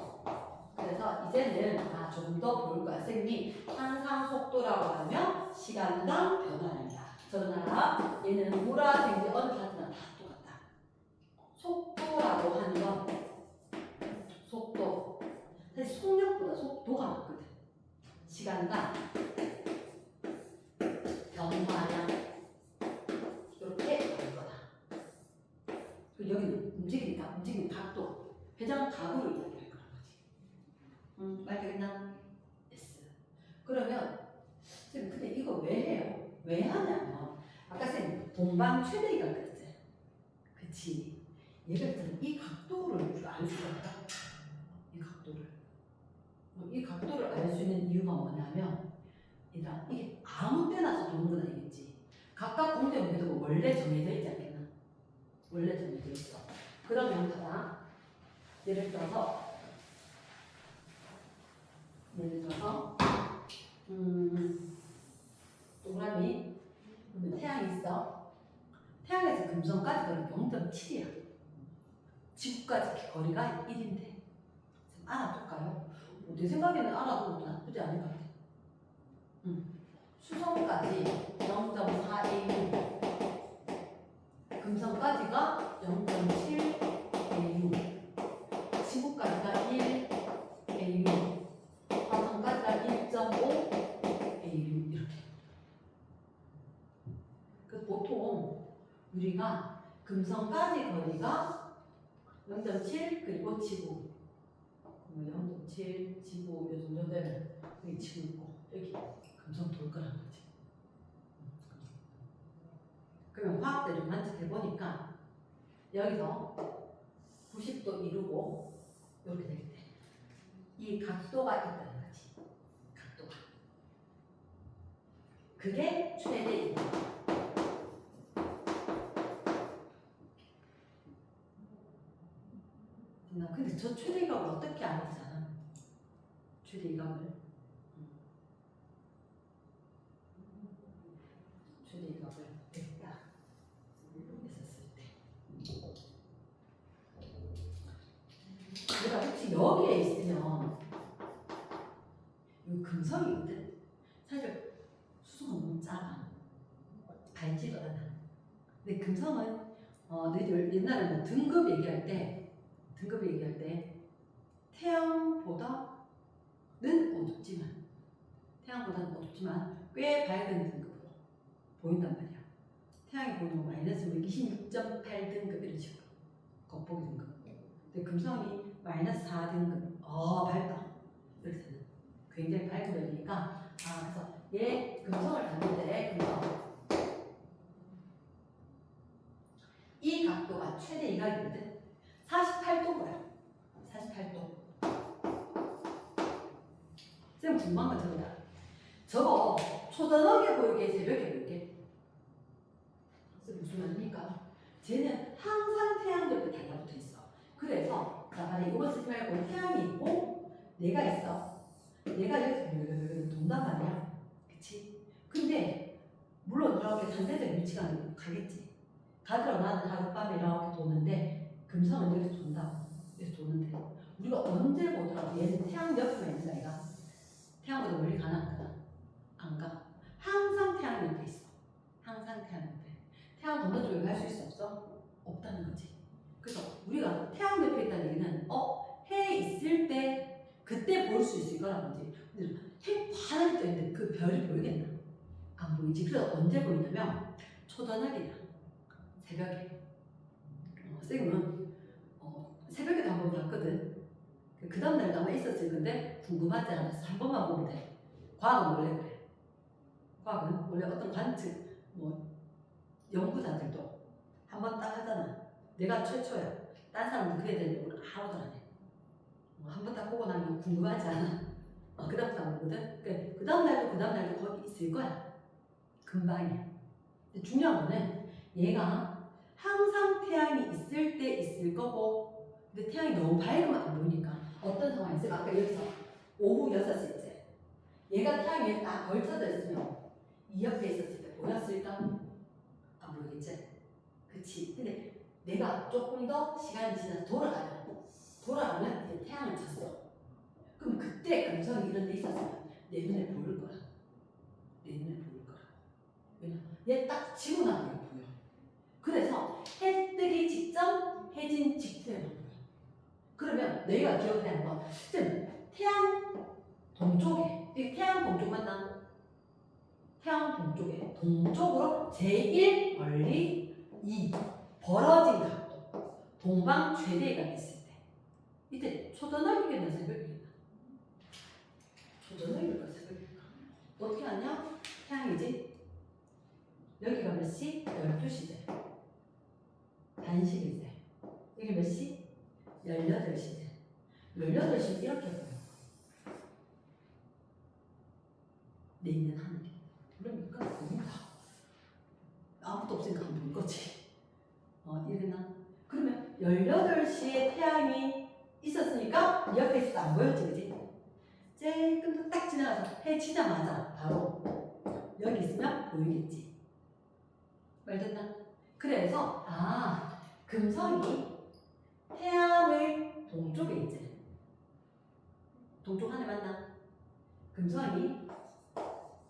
그래서 이제는 조금 더 볼 거야. 선생님이 항상 속도라고 하면 시간당 변화입니다. 전화라 얘는 보라색인지 어느 파트나 다 똑같다. 속도라고 하는 건 속도. 사실 속력보다 속도가 많거든. 시간당 변화량 이렇게 볼 거다. 그리고 여기는 움직이니까 움직이는 각도, 회전 각으로 이야기할 거란 거지. 말 되겠나? yes. 그러면 쌤 근데 이거 왜 해요? 왜 하냐면 아까 쌤 동방 최대이가 그랬지. 그치? 예를 들어 이 각도를 우리가 알 수가 있다. 이 각도를 알 수 있는 이유가 뭐냐면 얘들아 이게 아무 때나 도는 건 아니겠지. 각각 공정에도 원래 정해져 있지 않겠나? 원래 정해져 있어. 그러면 봐라. 예를 들어서 동그라미 태양이 있어. 태양에서 금성까지 거는 0.7이야. 지구까지 거리가 1인데 알아둘까요? 내 생각에는 알아두는 것도 나쁘지 않을 것 같아. 수성까지 0.4AU, 금성까지가 0.7AU, 지구까지가 1AU, 화성까지가 1.5AU 이렇게. 그래서 보통 우리가 금성까지 거리가 0.7 그리고 지구 0.7 지구 이 정도 되면 여기 지구 있고 여기 금성 돌 거란 거지. 그러면 화학대를 관측해 보니까 여기서 90도 이루고 이렇게 되겠대. 이 각도가 있다는 거지. 각도가. 그게 최대입니다. 근데 저 최대값을 어떻게 알았잖아. 최대값을. 최대값을 냈다. 했었을 때. 내가 혹시 여기에 있으면 이 금성이거든. 사실 수성은 너무 작아. 밝지도 않아. 근데 금성은 너희들 옛날에 뭐 등급 얘기할 때 태양보다는 어둡지만 꽤 밝은 등급으로 보인단 말이야. 태양이 보이는 거 마이너스 26.8 등급 이런 식으로 겉보기 등급. 근데 금성이 마이너스 4등급. 밝다. 이렇게 되는. 굉장히 밝은 별이니까 그래서 얘 금성을 봤는데 금성 이 각도가 최대 이각이거든. 48도인 거야. 48도. 쌤 궁금한 거 저거다. 저거 초저녁에 보이게 새벽에 보이게. 쌤 무슨 말입니까? 쟤는 항상 태양 옆에 달라붙어 있어. 그래서 자 만약 이거 쓰지 말고 태양이 있고 내가 있어. 내가 여기서 돈단 말이야. 그치? 근데 물론 이렇게 상대적 위치가 가겠지. 가더라 나는 하룻밤에 이렇게 도는데 금성은 여기서 돈다고. 여기서 도는데 우리가 언제 보더라도 얘는 태양 옆에만 있는 게 아니라 태양보다 멀리 가나 안 가나? 안 가. 항상 태양 옆에 있어. 항상 태양 옆에. 태양 건너쪽에 갈 수 있어 없어? 없다는 거지. 그래서 우리가 태양 옆에 있다는 얘기는 해 있을 때 그때 볼 수 있을 거라는 거지. 근데 해 환하게 떠 있는데 그 별이 보이겠나? 안 보이지. 그래서 언제 보이냐면 초저녁이나 새벽에. 쌤은 새벽에도 한 번 봤거든. 그 다음날도 아마 있었을 건데 궁금하지 않아서 한 번만 보면 돼. 과학은 원래 그래. 과학은 원래 어떤 관측 연구자들도 한 번 딱 하잖아. 내가 최초야. 딴 사람은 그래야 되는데 우리 아무도 안 해. 한 번 딱 보고 나면 궁금하지 않아. 그 다음부터 안 보거든. 그 다음날도 거기 있을 거야. 금방이야. 근데 중요한 거는 얘가 항상 태양이 있을 때 있을 거고 근데 태양이 너무 밝으면 안 보이니까 어떤 상황이 있을까? 아까 여기서 오후 6시째 얘가 태양에 딱 걸쳐져 있으면 이 옆에 있었을 때 보였을까? 안 보이겠지? 그치? 근데 내가 조금 더 시간이 지나서 돌아가면 이제 태양을 쳤어. 그럼 그때 금성이 이런 데 있었으면 내 눈에 보일 거야. 내 눈에 보일 거야. 왜냐면 얘 딱 지고 나면 보여. 그래서 해 뜨기 직전, 해진 직전에 보여. 그러면 너희가 기억해야 하는 건 태양 동쪽에, 태양 동쪽 맞나? 태양 동쪽에, 동쪽으로 제일 멀리 이 벌어진 각도, 동방 최대가 있을 때 이때 초저녁이겠나 새벽이겠나? 초저녁일까 새벽일까? 어떻게 하냐? 태양이지? 여기가 몇 시? 12시제. 단식이제. 여기 몇 시? 18시제. 18시 이렇게 보여. 내 있는 하늘이. 그러니까 보인다. 아무것도 없으니까 안 보일 거지. 이랬나? 그러면 18시에 태양이 있었으니까 옆에 있어도 안 보였지, 그지? 조금 더 딱 지나가서 해 치자마자 바로 여기 있으면 보이겠지. 말 됐나? 그래서 금성이 태양의 동쪽에 있지. 동쪽 하늘 맞나? 금성이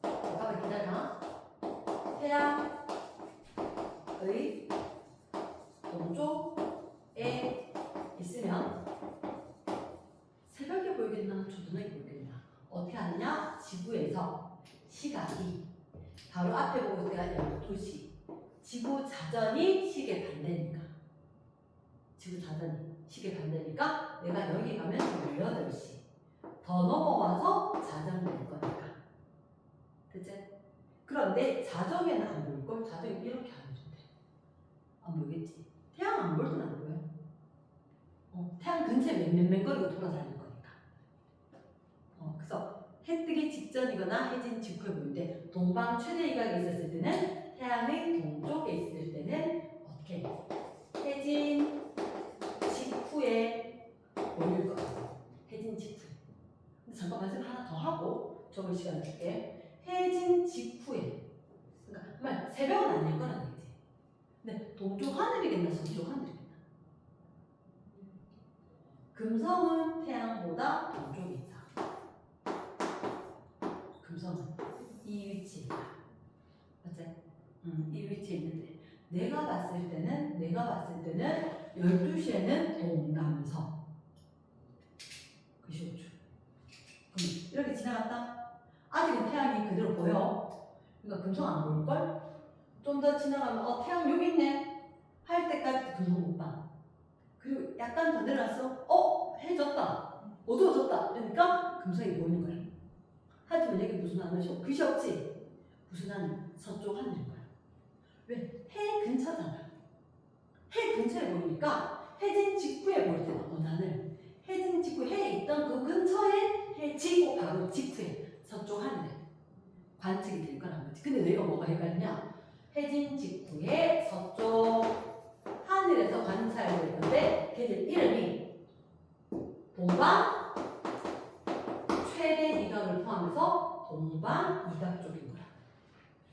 잠깐만 기다려. 태양의 동쪽에 있으면 새벽에 보이겠나? 초저녁에 보이겠나? 어떻게 하느냐? 지구에서 시각이 바로 앞에 보고 있으니까 12시. 지구 자전이 시계 반대니까. 지구 자전이 시계 반대니까 내가 여기 가면 18시. 더 넘어와서 자정 될 거니까. 그치? 그런데 자정에는 안 보일걸? 자정이 이렇게 안 보인대. 안 보이겠지? 태양 안 볼 때는 안 보여. 태양 근처에 맹맹거리고 돌아다닐 거니까. 그래서 해 뜨기 직전이거나 해진 직후에 보이는데 동방 최대 이각이 있었을 때는 태양의 동쪽에 있을 때는 어떻게? 해진 직후에 보일 거야. 해진 직후에. 근데 잠깐 말씀 하나 더 하고 적을 시간 줄게. 해진 직후에. 그러니까 정말 새벽은 아닐 거라는 얘기지. 근데 동쪽 하늘이겠나 서쪽 하늘이겠나? 금성은 태양보다 동쪽에 있다. 금성은 이 위치에 있다. 맞지? 이 위치에 있는데 내가 봤을 때는 12시에는 동남서. 그렇죠. 그럼 이렇게 지나갔다. 아직은 태양이 그대로 보여. 그러니까 금성 안 보일걸? 좀 더 지나가면 태양 여기 있네 할 때까지 금성 못 봐. 그리고 약간 더 내려갔어. 해 졌다. 어두워졌다. 그러니까 금성이 보이는 거야. 하지만 여기 무슨 하늘이죠? 빛이 없지? 무슨 하늘? 서쪽 하늘인 거야. 왜? 해 근처잖아. 해 근처에 보이니까 해진 직후에 보일 때는 어느 하늘? 해진 직후 해에 있던 그 근처에 해지고 바로 직후에 서쪽 하늘에 관측이 될 거란 거지. 근데 너희가 뭐가 헷갈리냐? 해진 직후에 서쪽 하늘에서 관찰될 건데 걔들 이름이 동방 최대 이각을 포함해서 동방 이각 쪽인 거야.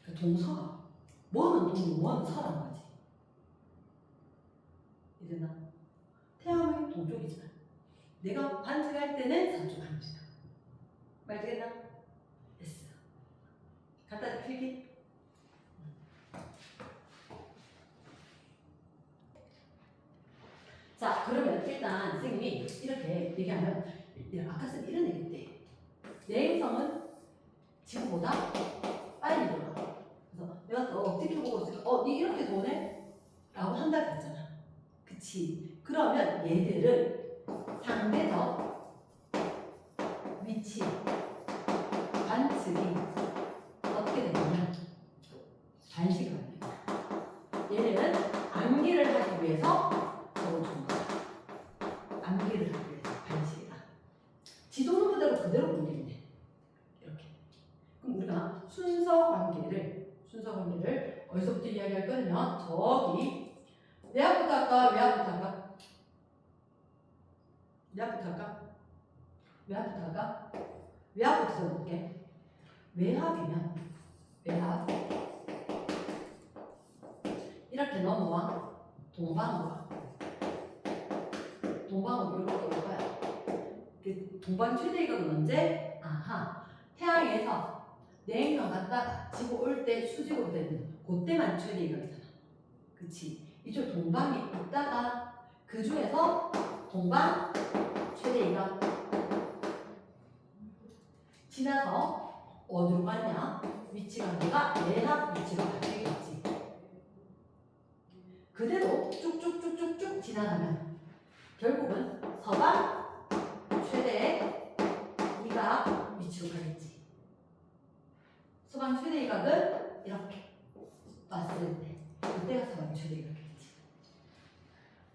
그러니까 동서가 뭐는 동이고 뭐는 서라는 거지. 이제나 태양의 동쪽이지만 내가 관측할 때는 서쪽 하늘이다. 말 되겠나? 됐어. 갖다 필기. 자, 그러면 일단 선생님이 이렇게 얘기하면 아까 선 이런 얘기인데 내 행성은 지구보다 빨리 돌아. 그래서 내가 또 지켜보고 있으니까 니 이렇게 도네? 라고 한다 그랬잖아. 그치? 그러면 얘들을 상대적 위치 관측이 어떻게 되느냐? 반식을 합니다. 얘는 암기를 하기 위해서 적어준 거야. 암기를 하기 위해서 반식이다. 지도는 그대로 보이겠네. 이렇게. 그럼 우리가 순서 관계를 어디서부터 이야기할 거냐면 저기 외압부터 할까? 외압부터 할까? 외압부터 써볼게. 외압이면 외압 이렇게 넘어와 동방으로 이렇게 올 거야. 동방 최대 이각은 언제? 태양에서 내행성 갔다가 지구 올 때 수직으로 되는 그때만 최대 이각이잖아. 그치? 이쪽 동방에 있다가 그 중에서 동방 최대 이각 지나서 어디로 가냐? 위치가 내가 외압 위치로 바뀌겠지. 그대로 쭉쭉쭉쭉쭉 지나가면 결국은 서방 최대 이각 위치로 가겠지. 서방 최대 이각은 이렇게 왔을 때 이때가 서방 최대 이각이겠지.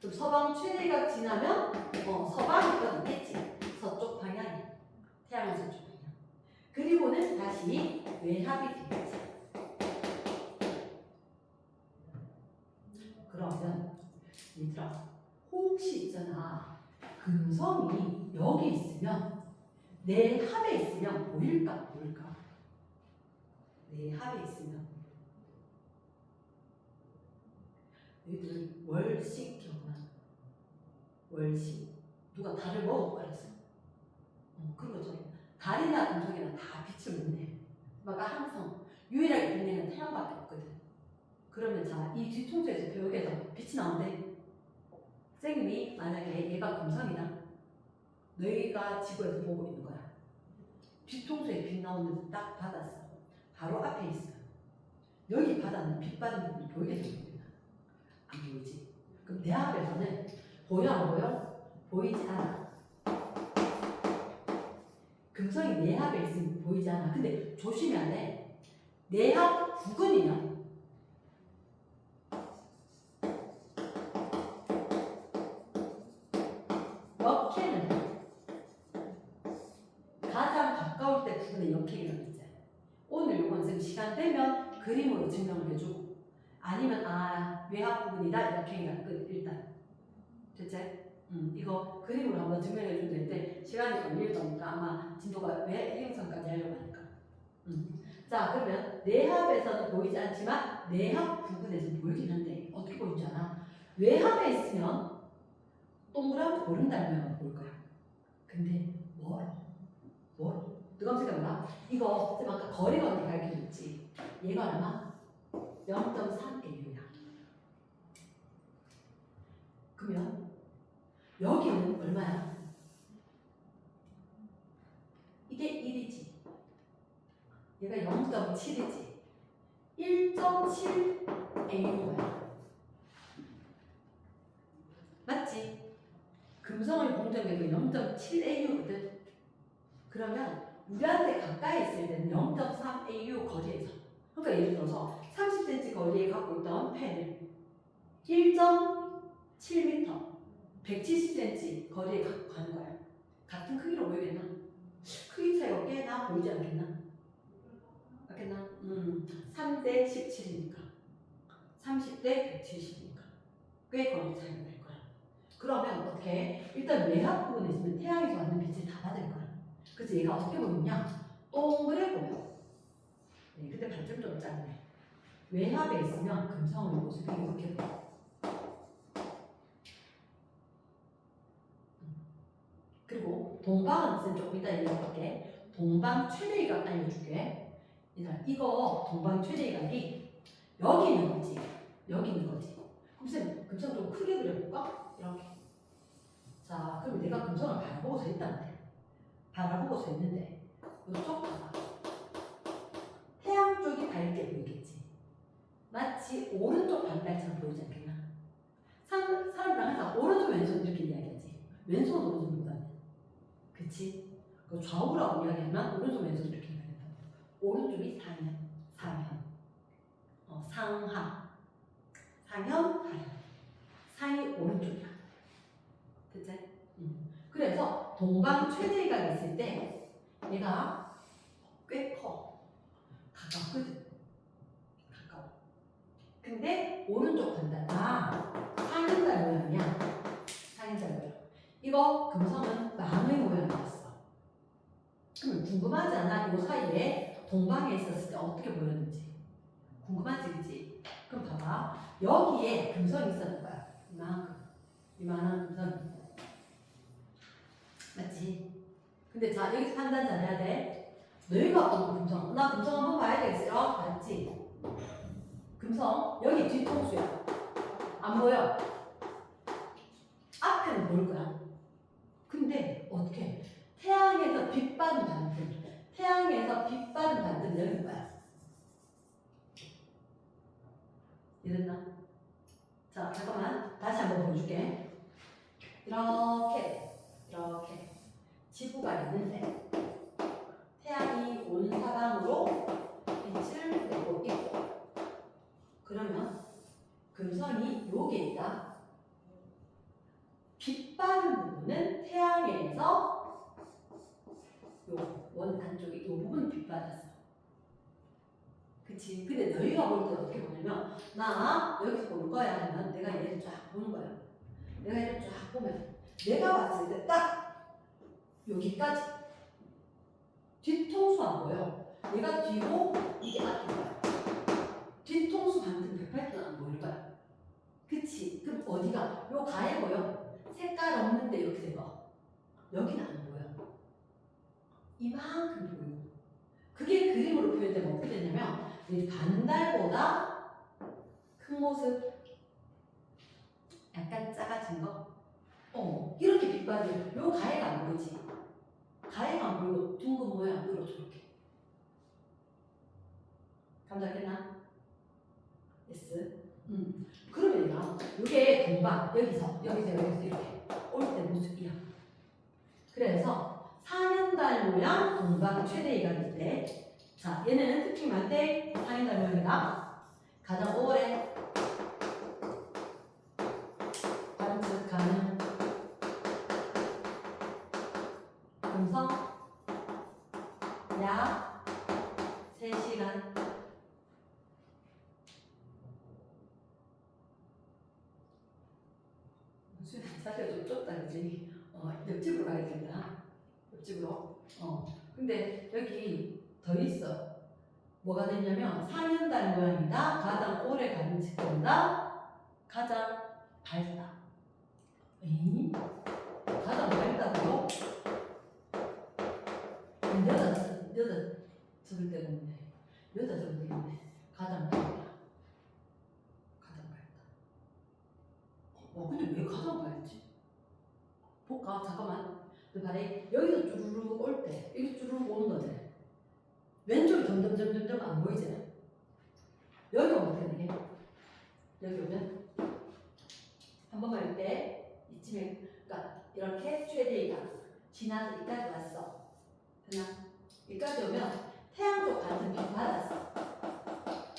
그럼 서방 최대 이각 지나면 서방이 어디 있겠지. 서쪽 방향이 태양의 서쪽 방향. 그리고는 다시 외압이 되겠지. 그러면 얘들아 혹시 있잖아 금성이 여기 있으면 내 합에 있으면 보일까 모를까? 내 합에 있으면 너희들 월식 기억나? 월시. 누가 달을 먹어버렸어. 그거죠. 달이나 금성이나 다 빛을 못 내. 아까 항상 유일하게 빛내는 태양밖에 없거든. 그러면 자, 이 뒤통수에서 벽에서 빛이 나온대. 선생님이 만약에 얘가 금성이다. 너희가 지구에서 보고 있는 거야. 뒤통수에 빛 나오는 딱 받았어. 바로 앞에 있어. 여기 바다는 빛 받은 부분이 보이게 되거든. 안 보이지? 그럼 내 앞에서는 보여 안 보여? 보이지 않아. 금성이 내 앞에 있으면 보이지 않아. 근데 조심해야 돼. 내 앞 부근이면 역행은 가장 가까울 때 부근에 역행이라고 있지. 오늘 요건 선생님 시간 되면 그림으로 증명을 해주고 아니면 외압 부분이다 역행이다 끝 일단 됐지? 이거 그림으로 한번 증명해 주면 되는데 시간이 걸릴 거니까 아마 진도가 왜 해경선까지 하려고 하니까 자 그러면 내합에서는 보이지 않지만 내합 부분에서 보이긴 한데 어떻게 보이지 않아? 외합에 있으면 동그란 보름 달면 보일 거야. 근데 멀어. 누가 생각해봐. 이거 지금 아까 거리가 어떻게 가르쳐줬지? 얘가 얼마? 0.3AU야. 그러면 여기는 얼마야? 이게 1이지. 얘가 0.7이지. 1.7AU야. 맞지? 금성의 공정격이 0.7AU거든. 그러면 우리한테 가까이 있을 때는 0.3AU 거리에서 그러니까 예를 들어서 30cm 거리에 갖고 있던 펜을 1.7m 170cm 거리에 갖고 가는 거야. 같은 크기로 보이겠나? 크기 차이가 꽤나 보이지 않겠나? 맞겠나? 3대 17이니까 30대 170이니까 꽤 거리 차이가 날 거야. 그러면 어떻게? 일단 외곽 부분에 있으면 태양에서 받는 빛을 다 받을 거야. 그래서 얘가 어떻게 보이냐? 동그래 보여. 네, 근데 반점 좀 짧네. 외합에 있으면 금성의 모습이 이렇게 보여. 그리고 동방은 조금 이따 얘기해볼게. 동방 최대이각 알려줄게. 이거 동방 최대이각이 여기 있는 거지. 여기 있는 거지. 그럼 쌤, 금성 좀 크게 그려볼까? 이렇게. 자, 그럼 내가 금성을 바라보고 서 있다는데. 바라보고 서 있는데 이쪽 봐봐. 태양 쪽이 밝게 보이겠지. 마치 오른쪽 반달처럼 보이지 않겠나? 사람들은 항상 오른쪽 왼손 이렇게 이야기하지. 왼손 오른손보다는. 그치? 그 좌우라고 이야기하면 오른손 왼손 이렇게 이야기한다. 오른쪽이 상현. 상하. 상현, 하현. 상이 오른쪽이야. 됐지? 그래서 동방 최대이각이 있을 때 얘가 꽤 커. 가깝거든. 가까워. 근데 오른쪽 반달. 상현달 모양이야. 상현달 모양. 이거 금성은 망의 모양이었어. 그러면 궁금하지 않아? 이 사이에 동방에 있었을 때 어떻게 보였는지. 궁금하지, 그치? 그럼 봐봐. 여기에 금성이 있었는 거야. 이만한 금성이. 맞지? 근데 자, 여기서 판단 잘해야 돼. 너희가 본 금성. 나 금성 한번 봐야 되겠어. 맞지? 금성, 여기 뒤통수야. 안 보여? 앞에는 보일 거야. 근데 어떻게? 태양에서 빛받은 반등. 태양에서 빛받은 반등은 여기인 거야. 이랬나? 자, 잠깐만. 다시 한번 보여줄게. 이렇게. 지구가 있는데 태양이 온 사방으로 빛을 내고 있고 그러면 금성이 여기에 있다. 빛받은 부분은 태양에서 요 원 안쪽에 요 부분 빛받았어. 그치? 근데 너희가 볼 때 어떻게 보냐면 나 여기서 볼 거야 하면 내가 얘를 쫙 보는 거야. 내가 얘를 쫙 보면 내가 봤을 때 딱 여기까지 뒤통수 안 보여. 얘가 뒤고 이게 앞인 거야. 뒤통수 반등 180도 안 보일 거야. 그치? 그럼 어디가? 요 가에 보여. 색깔 없는데 이렇게 된 거. 여기는 안 보여. 이만큼 보이고. 그게 그림으로 표현되면 어떻게 되냐면 이 반달보다 큰 모습, 약간 작아진 거. 이렇게 빛받을. 요 가해가 안 보이지. 가해가 안 보이고 둥근 모양으로 저렇게. 감자겠나? yes. 그러면 얘가 이게 동방 여기서 이렇게 올 때 모습이야. 그래서 4년달 모양 동방 최대 이각일 때, 자 얘는 특징한테 4년달 모양이다. 가장 오래 관측하는 금성 약 3시간. 사실 좀 좁다 그지? 옆집으로 가야 된다. 옆집으로. 근데 여기 더 있어. 뭐가 되냐면 4년달 모양이다. 가장 오래 가는 직도다. 가장 밝다. 에이? 가장 밝다고요? 여자 적을 때는데 여자 적을 때는데 가장 밝다. 가장 밝다. 근데 왜 가장 밝지? 볼까? 잠깐만. 너 봐래. 여기서 쭈루룩 올 때, 여기 쭈루룩 오는 거지. 왼쪽이 점점 안 보이지? 여기 오면 어떻게 되게? 여기 오면 한 번만 할 때 이쯤에, 그러니까 이렇게 최대이가 지나서 여기까지 왔어. 됐나? 여기까지 오면 태양 쪽 반은 빛 받았어.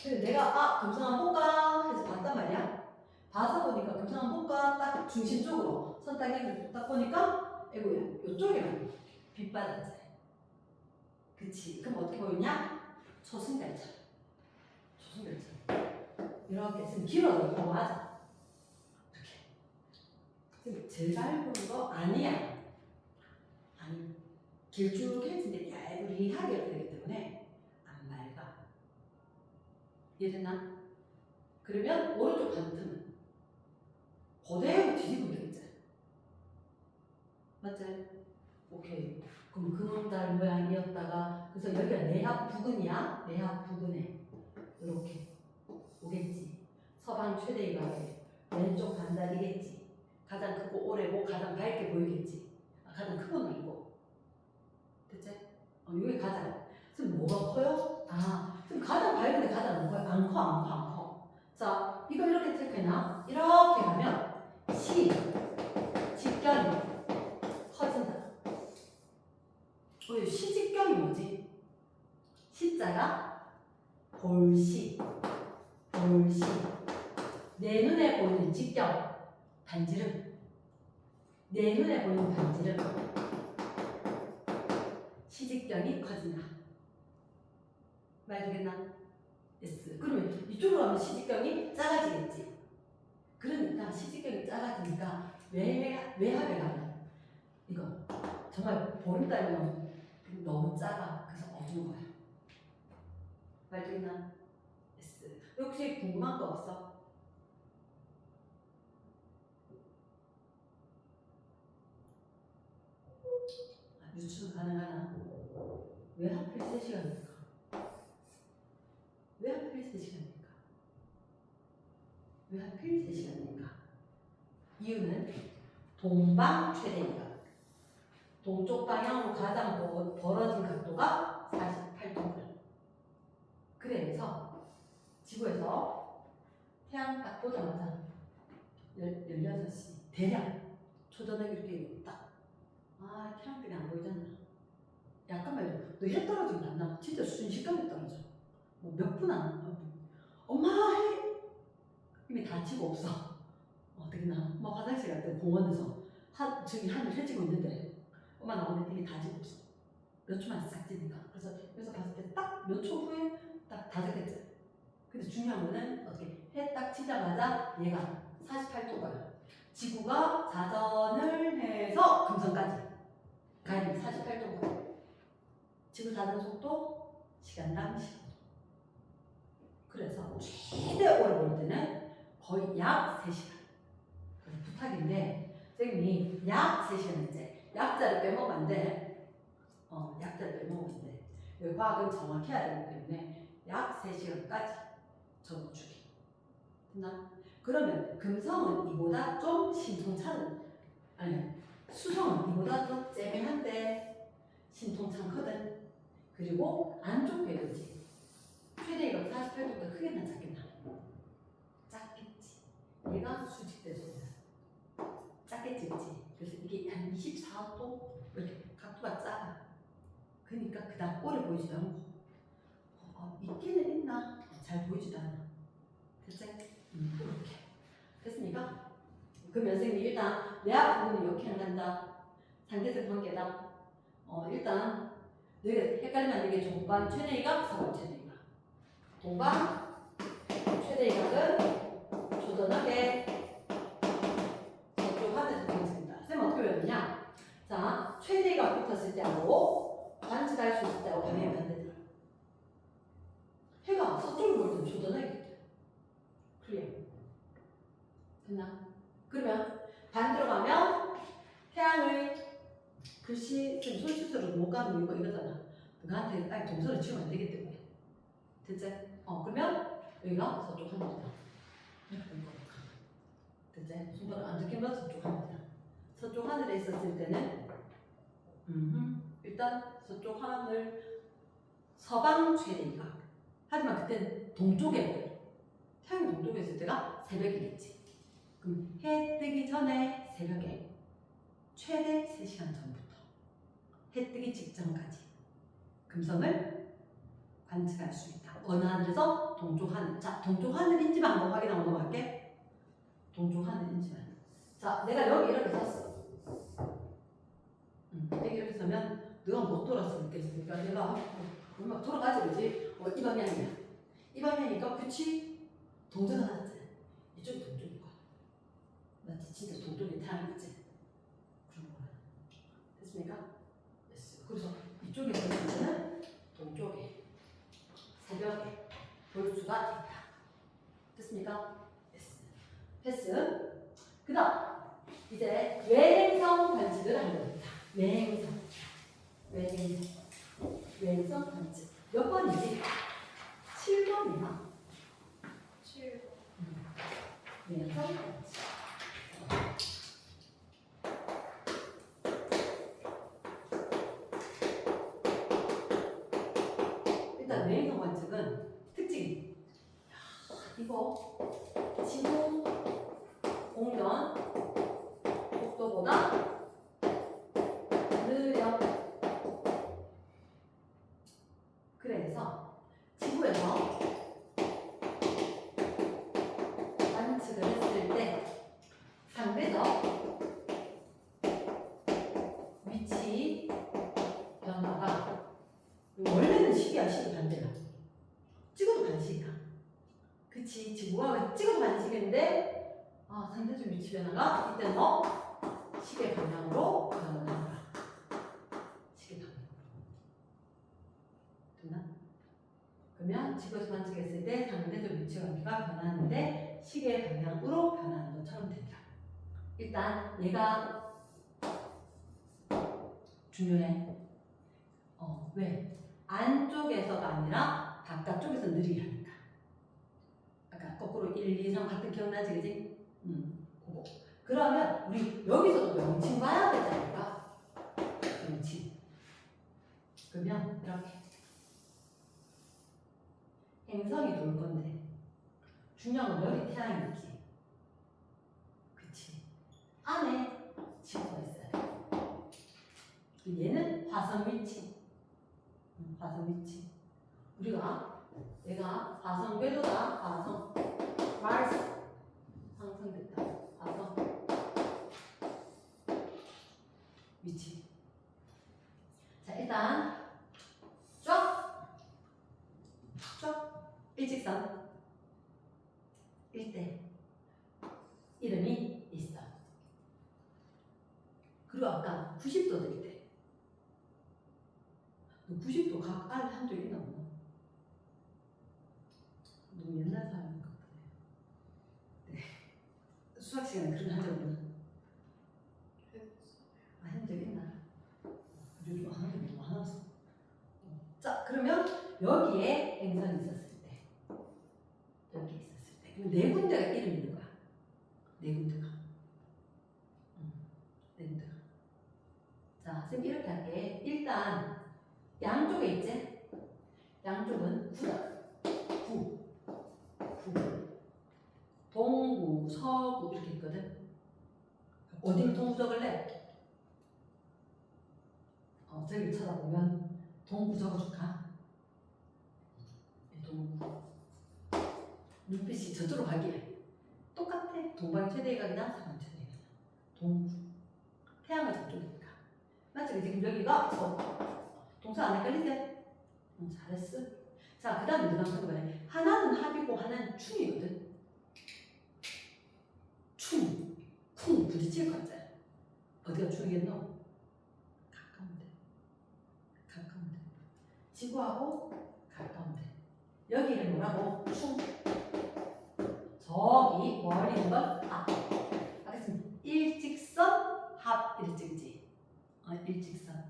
근데 내가 금성 한번 볼까 해서 봤단 말이야. 봐서 보니까 금성 한번 볼까 딱 중심 쪽으로 손 딱 해서 딱 보니까 에고야 요쪽에만 빛 받았지. 그치? 그럼 어떻게 보이냐? 초승달처럼. 이렇게 지금 길어도 맞아. 이렇게. 지금 제일 밝은 거 아니야. 아니. 길쭉해진데 야리하게 되기 때문에 안 맑아. 이해됐나? 그러면 오른쪽 반틈은 그대로 뒤집으면 되겠지. 맞지? 오케이. 그럼 금음달 모양이었다가 그래서 여기가 내합 부근이야. 내합 부근에 이렇게 오겠지. 서방 최대 이각에 왼쪽 반달이겠지. 가장 크고 오래고 가장 밝게 보이겠지. 가장 크고는 아니고. 됐지? 여기 가장. 지금 뭐가 커요? 지금 가장 밝은데 가장 안 커요? 안 커. 자, 이거 이렇게 체크해놔. 이렇게 가면 직경이 커진다. 시직경이 뭐지? 시자가 볼시. 내 눈에 보이는 직경, 반지름. 내 눈에 보이는 반지름. 시직경이 커진다. 말 되겠나? yes. 그러면 이쪽으로 가면 시직경이 작아지겠지. 그러니까 시직경이 작아지니까 외압에 가면 이거 정말 보름달면 너무 작아. 그래서 어두운 거야. 말 되겠나? yes. 혹시 궁금한 거 없어? 유추 가능하나? 왜 하필 3시간일까? 왜 하필 3시간일까? 이유는 동방 최대이각. 동쪽 방향으로 가장 벌어진 각도가 48도거든. 그래서 지구에서 태양 딱 보자마자 16시 대략 초저녁 이렇게 딱 태양빛이 안 보이잖아. 약간 말이야. 너 해 떨어지면 안 나. 진짜 순식간에 떨어져. 몇 분 안. 엄마 해. 이미 다치고 없어. 어떻게 나? 화장실 갈 때 공원에서 저기 하늘 해지고 있는데 엄마 나오는데 이미 다지고 없어. 몇 초만 싹 지니까. 그래서 봤을 때 딱 몇 초 후에 딱 다졌겠지. 근데 중요한 거는 어떻게 해 딱 치자마자 얘가 48도가 지구가 자전을 해서 금성까지 가야 48도가 지구 자전 속도 시간당 15도. 그래서 최대 오래 볼 때는 거의 약 3시간. 그래서 부탁인데 선생님 선생님이 약 3시간째 약자를 빼먹으면 안 돼. 약자를 빼먹으면 안 돼. 여기 과학은 정확해야 되기 때문에 약 3시간까지 적어주기. 됐나? 그러면 금성은 이보다 좀 신통차는, 아니, 수성은 이보다 좀 째매한데 신통찮거든. 그리고 안쪽 궤도지. 최대가 48도보다 크겠나 작겠나? 작겠지. 얘가 수직대소야. 작겠지, 그치? 그래서 이게 한 24도 이렇게 각도가 작아. 그러니까 그다음 꼴이 보이지도 않고 있기는 있나? 잘 보이지도 않아. 됐지? 이렇게. 됐습니까? 그러면 선생님 일단 내학 부분은 이렇게 한다. 상대적 관계다. 일단 너희가 헷갈리면 안 되게 동반 최대이각, 서반 최대이각. 동반 최대이각은 조던하게 저쪽 하늘에서 보여집니다. 쌤 어떻게 외웠냐? 자, 최대이각 붙었을 때하고 관측할 수 있을 때하고 방향이 반대더라. 해가 서쪽을 볼 때는 조던하게 클리어. 됐나? 그러면 반대로 가면 태양의 글씨 손짓으로 못 가는 이유가 이거잖아. 너한테 빨리 동서를 치우면 안 되기 때문에. 됐지? 그러면 여기가 서쪽 하늘이다. 됐지? 손가락 안 들키면 서쪽 하늘이다. 서쪽 하늘에 있었을 때는 일단 서쪽 하늘 서방 최대이각. 하지만 그때는 동쪽에 보여. 태양이 동쪽에 있을 때가 새벽이겠지. 그럼 해 뜨기 전에 새벽에 최대 3시간 전부터 해 뜨기 직전까지 금성을 관측할 수 있다. 어느 하늘에서? 동쪽 하늘. 자, 동쪽 하늘인지만 한번 확인하고 넘어갈게. 동쪽 하늘인지만. 자, 내가 여기 이렇게 섰어. 내가 이렇게 서면 너가 못 돌아서 있겠으니까 내가 막 돌아가지 그지? 이 방향이야. 이 방향이니까 그치? 동쪽은 하지. 이쪽이 동쪽인 거야. 맞지? 진짜 동쪽에 태양이지? 그런 거야. 됐습니까? 됐어요. 그래서 이쪽에서 보면은 동쪽에 새벽에 볼 수가 있다. 됐습니까? 패스. 그 다음 이제 외행성 관측을 하는 겁니다. 외행성 관측 몇 번이지? 7번이나 7. 외행성 관측. 일단 외행성 관측은 특징이 이거 지구 공전 속도보다 느려. 그래서 지구에서 관측을 했을 때 상대적 위치 변화가 원래는 시계야, 시계 반대가. 찍어도 반시계야. 그치, 지구가 찍어도 반시계인데 상대적 위치 변화가 이때 시계 방향으로 변화한다. 시계 방향으로. 됐나? 그러면 지구에서 관측했을 때 상대적 위치 관계가 변하는데 시계 방향으로 변하는 것처럼 된다. 일단 얘가 중요해. 왜? 안쪽에서가 아니라 바깥쪽에서 느리하니까. 아까 거꾸로 1, 2, 3 같은 기억나지, 그지? 그거. 그러면 우리 여기서도 명칭 봐야 되잖아. 명칭. 그러면 이렇게 행성이 돌 건데 중요한 건 여기 태양이지. 그치? 안에 지구가 있어야 돼. 얘는 화성 위치. 화성 위치. 얘가 화성 궤도다. 화성. 마르스. 상승됐다. 화성. 위치. 자, 일단 쭉 일직선 일대 이름이 있어. 그리고 아까 90도 될 때. 너 90도 각 알 한 적 있나 없나? 너무 옛날 사람인 것 같아. 네. 수학 시간에 그런 거 한 적 없나? 여기에 행성이 있었을 때, 여기 있었을 때, 그럼 네 군데가 이름이 있는 거야. 네 군데가. 네 군데가. 자, 선생님 이렇게 할게. 일단 양쪽에 있지? 양쪽은 구다. 구. 동구, 서구 이렇게 있거든. 어디를 동구 적을래? 저기 찾아보면 동구 적어줄까? 동구. 눈빛이 저쪽으로 가기에 똑같아. 동방 최대각이나 서방 최대각이나. 동구. 태양은 저쪽이니까. 맞지? 지금 여기가 동사 안 헷갈리지? 잘했어. 자, 그 다음에 누가 쓰는 거야? 하나는 합이고 하나는 충이거든. 충, 쿵 부딪힐 거 같잖아. 어디가 충이겠노? 가까운데. 가까운데. 지구하고 가까운데. 여기는 뭐라고? 충. 저기 멀리 있는 건 합. 알겠습니다. 일직선 합 이렇게 찍지. 일직선.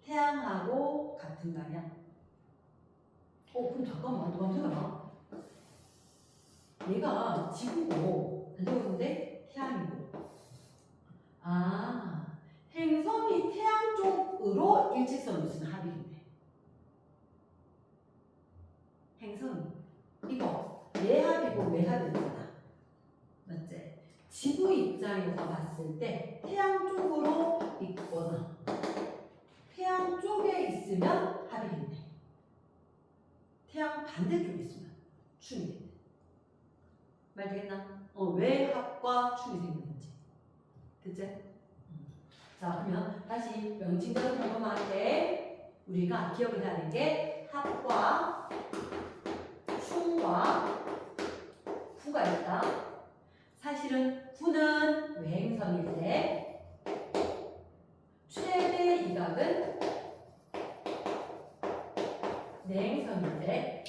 태양하고 같은 방향. 그럼 잠깐만, 누가 생각나? 얘가 지구고, 반대쪽인데 태양이고. 아, 행성이 태양 쪽으로 일직선으로 쓰는 합이겠네. 행성이. 이거, 외합이고 외합이잖아. 맞지? 지구 입장에서 봤을 때 태양 쪽으로 있거나 태양 쪽에 있으면 합이겠네. 태양 반대쪽에 있으면 충이겠네. 말 되겠나? 왜 합과 충이 생기는지. 됐지? 자, 그러면 다시 명칭적인 것만 할게. 우리가 기억을 해야 하는 게 합과 충과 구가 있다. 사실은 구는 외행성일 때 최대 이각은 내행성일 때,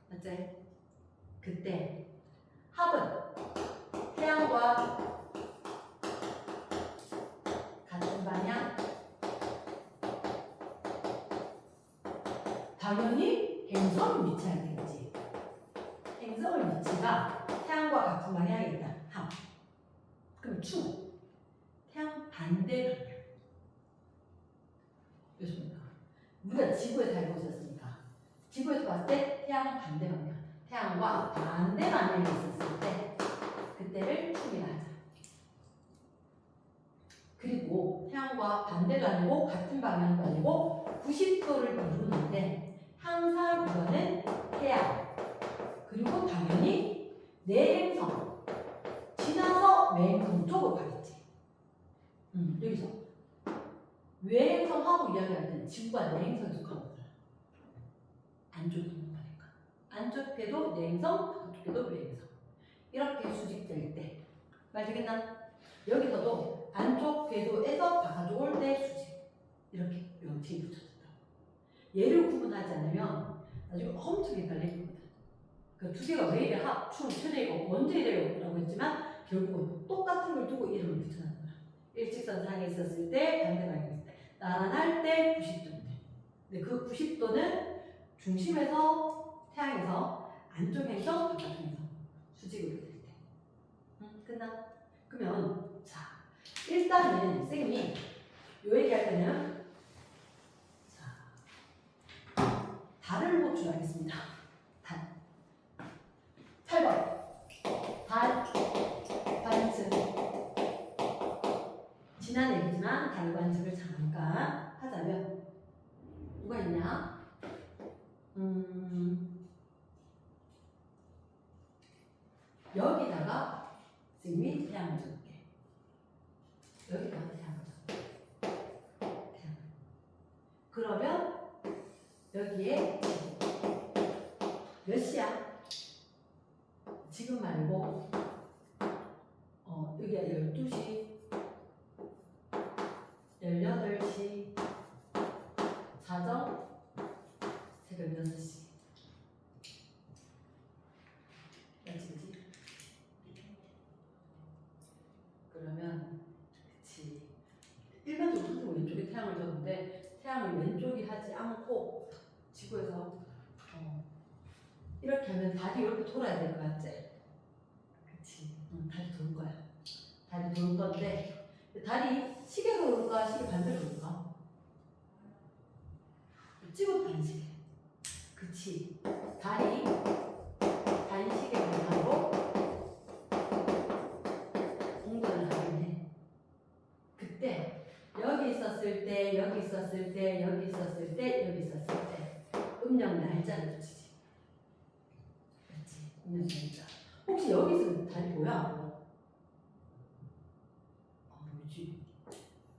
맞지? 그때 합은 태양과 같은 방향, 당연히 행성을 위치해야 되겠지. 행성의 위치가 태양과 같은 방향에 있다. 합. 그럼 충, 태양 반대 방향. 그렇습니까? 우리가 지구에 살고 있었으니까 지구에서 봤을 때 태양 반대 방향, 태양과 반대 방향에 있었을 때 그때를 충이라 하자. 그리고 태양과 반대도 아니고 같은 방향도 아니고 90도를 이루는데 항상 이거는 태양 그리고 당연히 내행성 지나서 외행성 쪽으로 가겠지. 여기서 외행성하고 이야기할 때는 지구가 내행성에 속하는 거잖아. 안쪽에 있는 거니까. 안쪽 궤도 내행성, 바깥쪽 궤도 외행성. 이렇게 수직될 때. 말 되겠나? 여기서도 안쪽 궤도에서 바깥쪽 올 때 수직. 이렇게 명칭이 붙여졌다. 얘를 구분하지 않으면 나중에 엄청 헷갈릴 거거든. 그 두 개가 왜 이래 합, 충, 최대이고 언제 이래요? 라고 했지만 결국은 똑같은 걸 두고 이름을 붙여놨는 거야. 일직선상에 있었을 때, 반대방향에 있을 때. 나란할 때 90도인데. 근데 그 90도는 중심에서 태양에서 안쪽 행성, 바깥 행성 수직으로 될 때. 끝나? 그러면 자 일단은 선생님이 요 얘기할 때는 자 달을 호출하겠습니다. 달 8번 달 관측 지난 얘기지만 달 관측을 잠깐 하자면 누가 있냐? 여기다가 선생님이 태양을 적을게. 여기다가 태양을 적을게. 태양. 그러면 여기에 몇 시야? 지금 말고 여기가 12시 18시 자정 새벽 6시 며칠이지? 그러면 그치 일반적으로 항상 왼쪽에 태양을 줬는데 태양을 왼쪽이 하지 않고 지구에서 이렇게 하면 달이 이렇게 돌아야 될 것 같지? 그치? 응, 달이 돌 거야. 달이 돌 건데 달이 시계로 돌까 시계 반대로 돌까? 찍어도 반시계. 그치? 달이 반시계 방향으로 공전을 하긴 해. 그때 여기 있었을 때, 여기 있었을 때, 여기 있었을 때, 여기 있었을 때 음력 날짜를 붙이지. 그렇지? 음력 날짜. 혹시 여기 있으면 달이 보여? 안 보여? 보이지?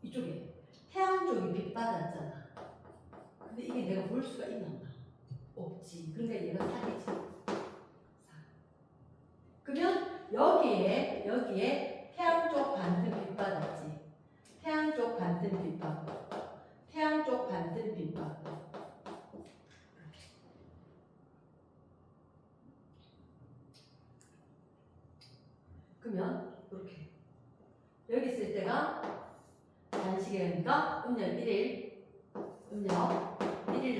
이쪽에 태양 쪽이 빛 받았잖아. 근데 이게 내가 볼 수가 있나 없나? 없지. 그러니까 얘가 살이지. 그러면 여기에 태양 쪽 반등 빛 받았지. 태양 쪽 반등 빛 받고, 태양 쪽 반등 빛 받고. 그러면 이렇게 여기 있을 때가 단시계니까 음력 1일, 음력 1일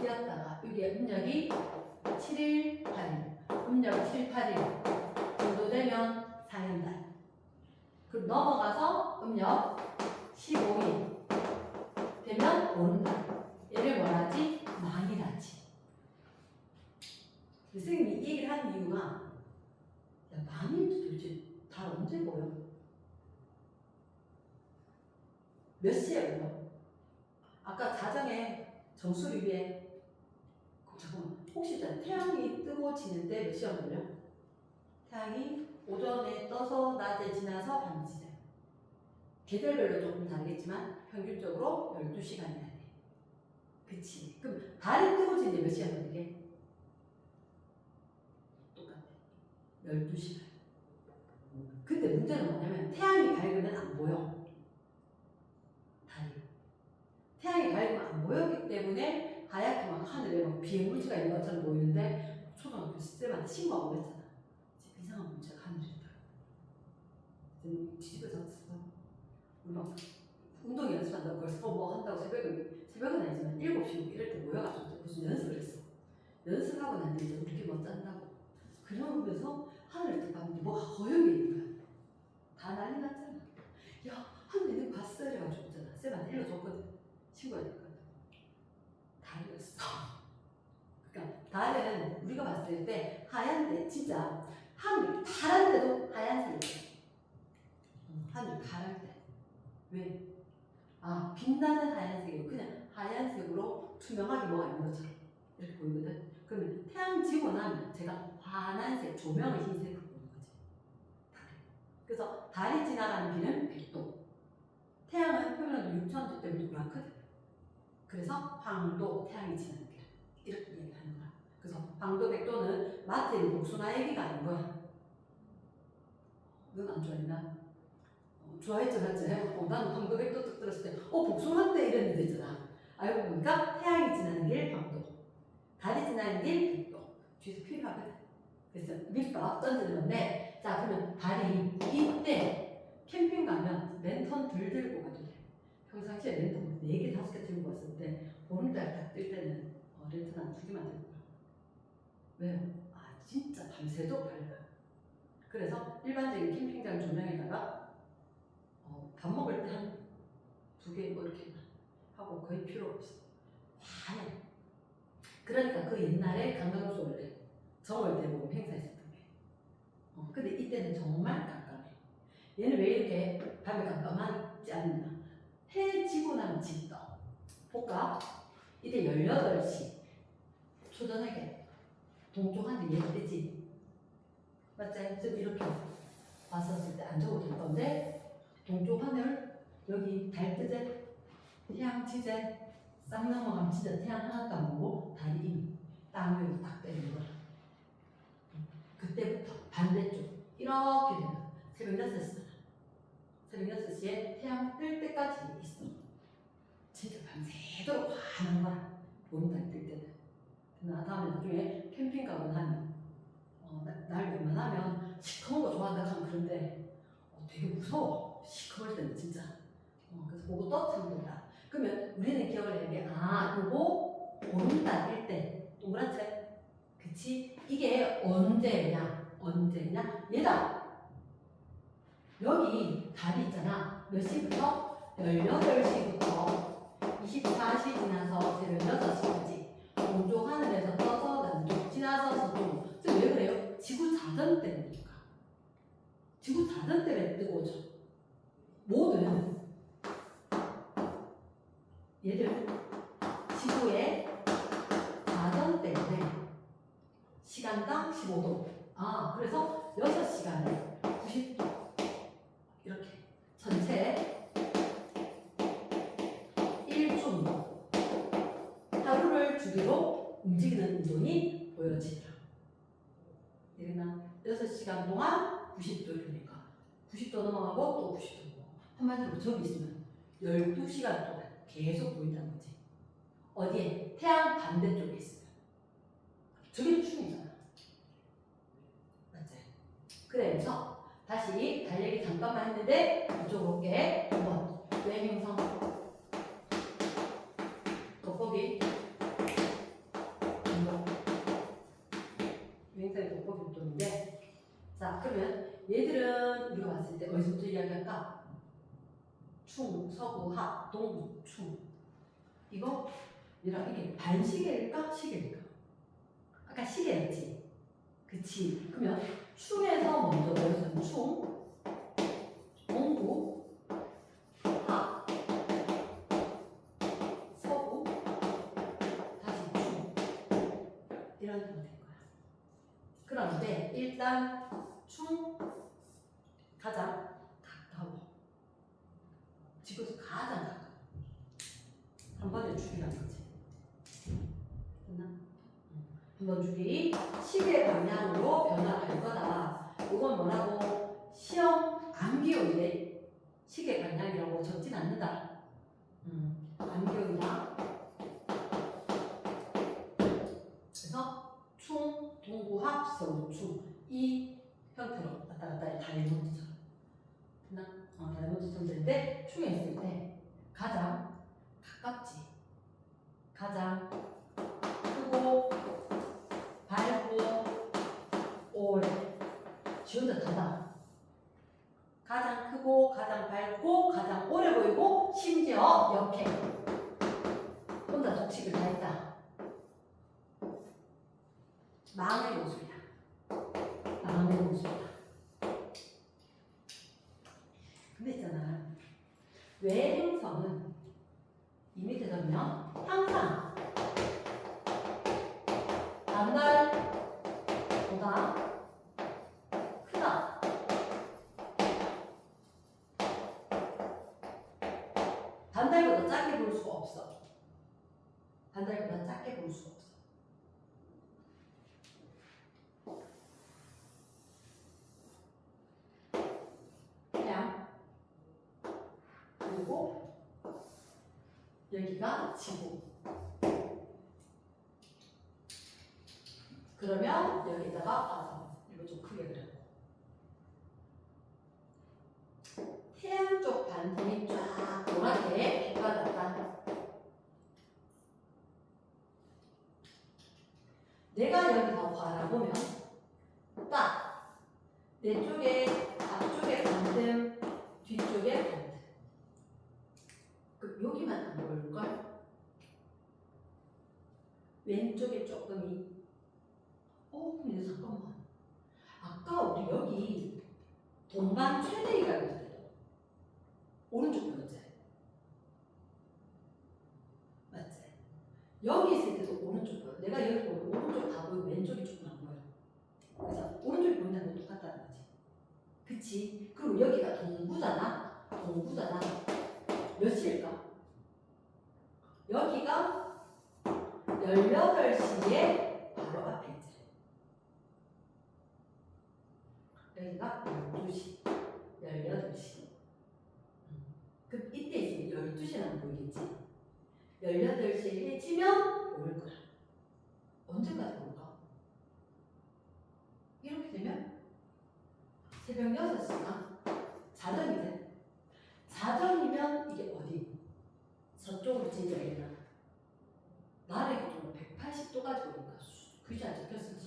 뛰었다가 여기 음력이 7일, 8일, 음력 7, 8일 정도 되면 상현달. 그리고 넘어가서 음력 15일 되면 보름달. 얘를 뭐라지? 망이라지. 선생님이 이 얘기를 하는 이유가 야, 망이 도대체 달 언제 보여? 몇 시에 보여? 아까 자정에 정수리 위에 잠깐만 혹시 태양이 뜨고 지는데 몇 시간 걸려? 태양이 오전에 떠서 낮에 지나서 밤에 지나. 계절별로 조금 다르겠지만 평균적으로 12시간이야 돼. 그치? 그럼 달이 뜨고 지는데 몇 시간 걸리게? 똑같아. 12시간. 근데 문제는 뭐냐면 태양이 밝으면 안 보여. 달이. 태양이 밝으면 안 보였기 때문에 하얗게 막 하늘에 막 비행물체가 있는 것처럼 보이는데 초등학교 쌤한테 신고하고 그랬잖아. 지금 이상한 물체가 하늘에 있다. 뒤집어 졌어. 막 운동 연습한다고 벌써 뭐 한다고 새벽은 아니지만 7시 이럴 때 모여가지고 무슨 연습을 했어. 연습하고 난 뒤에 우리끼리 뭐 짠다고. 그러면서 하늘을 딱 봤는데 뭐가 허옇게 있는 거야. 다 난리 났잖아. 야 하늘에 있는 거 봤어? 이래가지고 있잖아. 쌤한테 일러줬거든. 친구가 됐거든. 달이었어. 그러니까 달은 우리가 봤을 때 하얀데 진짜 하늘 파란데도 하얀색이야. 하늘 파랄 때. 왜? 아 빛나는 하얀색이고 그냥 하얀색으로 투명하게 뭐가 있는 것처럼 이렇게 보이거든. 그러면 태양 지고 나면 제가 환한색 조명의 흰색으로 보는 거지. 달이. 그래서 달이 지나가는 길은 100도. 태양은 표면도 6,000도 때문에 노랗거든. 그래서 황도 태양이 지나는 길 이렇게 얘기하는 거야. 그래서 황도 100도는 마태의 복숭아 얘기가 아닌 거야. 넌 안 좋아했나? 좋아했죠, 맞지? 나는 황도 100도 딱 들었을 때 복숭아인데 이랬는데 있잖아. 알고 보니까 태양이 지나는 길 황도, 달이 지나는 길 100도. 뒤에서 필요하거든. 그래서 밑밥 던지는 건데, 자 그러면 달이 이때 캠핑 가면 랜턴 들 들고 가도 돼. 평상시에 랜턴 4개, 5개 들고 갔을 때 보름달 딱 뜰 때는 랜턴 한 2개만 들고 가. 왜요? 아 진짜 밤새도 밝아. 그래서 일반적인 캠핑장 조명에다가 밥 먹을 때 한 2개 뭐 이렇게 하고 거의 필요 없어. 환해. 그러니까 그 옛날에 강강수 원래 정월 대보름 행사했었던 게. 근데 이때는 정말 깜깜해. 얘는 왜 이렇게 밤에 깜깜하지 않느냐? 해 지고 나면 짙어. 볼까? 이때 18시 초저녁에 동쪽 하늘 얘 뜨지? 맞지? 그래서 이렇게 봤었을 때 안 적어도 될 건데 동쪽 하늘 여기 달 뜨제? 태양 치제? 싹 넘어가면 진짜 태양 하나도 안 보고 달이 이미 땅 위로 딱 때리는 거야. 그때부터 반대쪽 이렇게 되면 새벽 6시잖아. 새벽 6시에 태양 뜰 때까지 있어. 진짜 밤새도록 환한 거야. 보름달 뜰 때는. 다음에 나중에 캠핑 가고 나면 날 웬만하면 시커먼 거 좋아한다 하면 그런데 되게 무서워. 시커멀 때는 진짜. 그래서 그거 떴습니다. 그러면 우리는 기억을 해야 돼. 요거 보름달일 때 동그란 책 그치? 이게 언제냐? 얘다. 여기 답이 있잖아. 몇 시부터? 18시부터 24시 지나서 새벽 6시까지 동쪽하늘에서 떠서 남쪽 지나서 서쪽. 왜 그래요? 지구 자전 때문이니까. 지구 자전 때문에 뜨고 져. 모든 얘들 지구의 자전 때문에 시간당 15도. 그래서 6시간에 90도. 이렇게 전체 1초 하루를 주기로 움직이는 운동이 보여지더라. 이랬나? 6시간 동안 90도이니까 90도 넘어가고 또 90도 넘어가고. 한마디로 저기 있으면 12시간 동안 계속 보인다는 거지. 어디에? 태양 반대쪽에 있으면. 저게 춤이잖아. 맞지? 그래서 다시 달리기 잠깐만 했는데 이쪽으로 올게. 2번 외행성 돋보기 운동. 외행성의 돋보기 운동인데, 자 그러면 얘들은 우리가 봤을 때 어디서부터 이야기할까? 충, 서구, 합, 동부, 충. 이거 이게 반시계일까? 시계일까? 아까 시계였지? 그치? 그러면 충에서 먼저 여기서는 충, 동부, 합, 서부, 다시 충. 이런 식으로 될 거야. 그런데 일단 충 가장 가까워. 지구에서 가장 가까워. 한 번에 주기라는 거지. 됐나? 한 번 주기. 시계 방향으로 변화할 거다. 이건 뭐라고? 시험 암기용인데 시계 방향이라고 적진 않는다. 암기용이다. 그래서 충, 동부, 합, 서부, 충. 이 형태로 왔다 갔다 해. 다이아몬드처럼. 됐나? 다이아몬드처럼 되는데 충에 있을 때 가장 가깝지. 가장 크고 밝고 오래. 지 혼자 다다. 가장 크고 가장 밝고 가장 오래 보이고 심지어 역해. 혼자 독식을 다 했다. 마음의 모습이야. 마음의 모습이야. 근데 있잖아. 외행성은 이 밑에 적으면 항상 단달보다 크다. 단달보다 작게 볼 수가 없어. 단달보다 작게 볼 수가 없어. 태양, 그리고 여기가 지구. 그러면 여기다가 이거 좀 크게 그려. 태양 쪽 반점이 쫙 노랗게 빛받았다. 내가 여기서 바라보면 딱 내 쪽에 앞쪽에 반점, 뒤쪽에 반점. 그 여기만 안 보일걸? 왼쪽에 조금이. 근데 잠깐만. 아까 우리 여기 동반 최대위가 있을 때도 오른쪽 보였지? 맞지? 여기 있을 때도 오른쪽 보여. 내가 여기 보면 오른쪽 다 보이고 왼쪽이 조금 안 보여. 그래서 오른쪽이 보인다는 건 똑같다는 거지. 그치? 그리고 여기가 동부잖아? 동부잖아. 몇 시일까? 여기가 18시에 바로 앞에 있지. 여기가 12시, 18시. 그럼 이때 있으면 12시는 안 보이겠지? 18시에 해지면 올 거야. 언제까지 올까? 이렇게 되면 새벽 6시가 자정이 돼. 자정이면 이게 어디? 서쪽으로 진짜 있나? 나를 기준으로 180도까지 오니까 그지 안 적혔을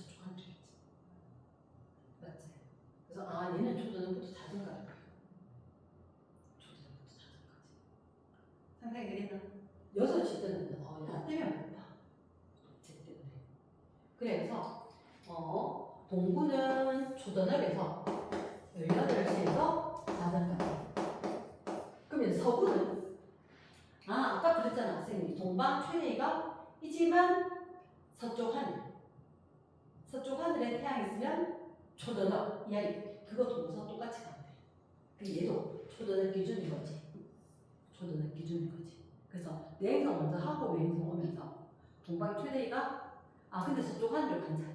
6시 때는 나 때문에 못봐. 쟤 때문에. 그래서 동부는 초저녁에서 18시에서 4점까지. 그러면 서부는 아까 그랬잖아 선생님이 동방 최대가 이지만 서쪽 하늘에 태양이 있으면 초저녁 이하이 그거 동서 똑같이 가면 돼. 그 얘도 초저녁 기준인 거지. 초저녁 기준인 거지. 그래서 내행성 먼저 하고 외행성 오면서 동방 최대가 근데 서쪽 하늘을 관찰.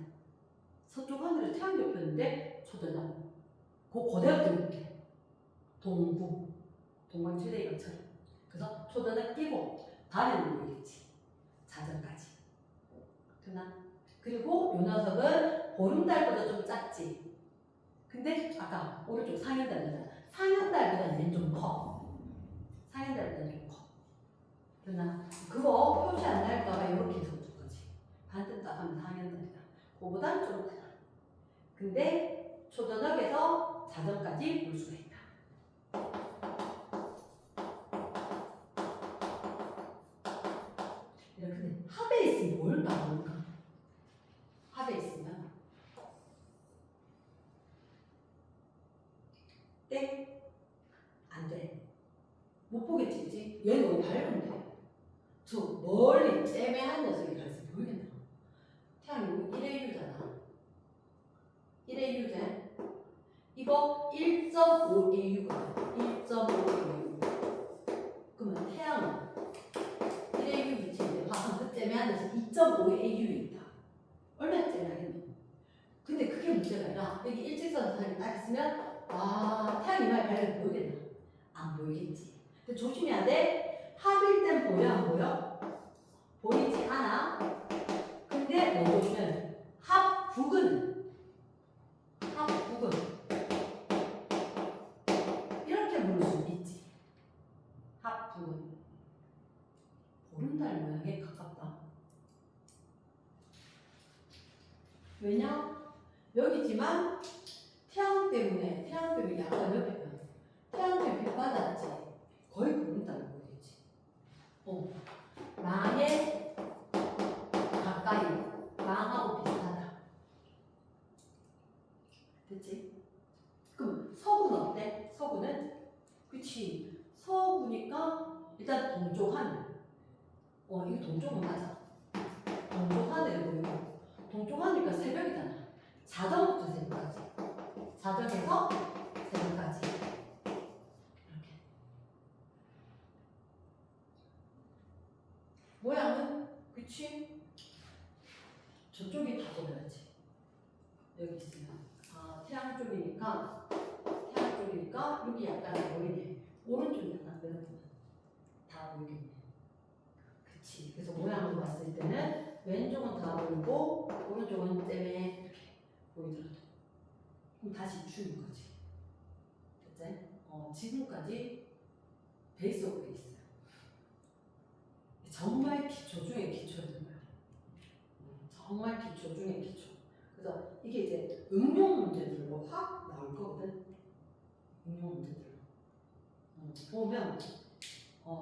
서쪽 하늘에 태양이 덮였는데 초저녁. 그대로 들을게. 동방 최대가처럼. 그래서 초저녁 끼고 밤에는 보이겠지. 자정까지. 되나? 그리고 요 녀석은 보름달보다 좀 작지. 근데 아까 오른쪽 상현달보다 상현달보다는 좀 커. 상현달보다는 좀 커. 되나? 그거 표시 안 날까봐 이렇게 적어줄 거지. 반듯 딱 하면 상현달이다. 그거보다는 좀 크다. 근데 초저녁에서 자정까지 볼 수가 있다. 이렇게 합에 있으면 뭘까? 합에 있으면 땡? 안 돼. 못 보겠지, 그치? 얘 너무 밝은데. 저 멀리 째매한 녀석이 가있으면 보이겠나? 태양이 1의 유잖아. 1의 유제. 이거 1.5AU거든. 1.5AU. 그러면 태양은 1AU 위치인데 화성 그 째매한 녀석 2.5AU에 있다. 얼마나 째매하겠노? 근데 그게 문제가 아니라 여기 일직선상이 딱 있으면 태양이 많이 밝게 보이겠나? 안 보이겠지. 근데 조심해야 돼. 합일 땐 보여 안 보여? 보이지 않아. 근데 뭐 보시면 합북은 이렇게 부를 수 있지. 합북은 보름달 모양에 가깝다. 왜냐? 여기지만 태양 때문에 약간 옆에는 태양 때문에 빛 받았지. 거의 보름달을 보이겠지. 망에 가까이 망하고 비슷하다. 됐지? 그럼 서구는 어때? 서구는 그치. 서구니까 일단 동쪽 하늘. 이거 동쪽은 맞아. 동쪽 하늘에 보이고 동쪽 하늘이니까 새벽이잖아. 자정부터 새벽까지. 자정에서 새벽까지. 이렇게. 모양은 그치? 저쪽이 다 보여야지. 여기 있으면 태양 쪽이니까 여기 약간 보이네. 오른쪽이 약간 빼놓으면 다 보이겠네. 그치. 그래서 모양으로 봤을 때는 왼쪽은 다 보이고 오른쪽은 땜에 이렇게 보이더라도 그럼 다시 주는 거지. 됐지? 지금까지 베이스업에 있어요. 정말 기초 중에 기초였던 거야. 정말 기초 중에 기초. 그래서 이게 이제 응용 문제들로 확 나올 거거든. 응용 문제들로. 보면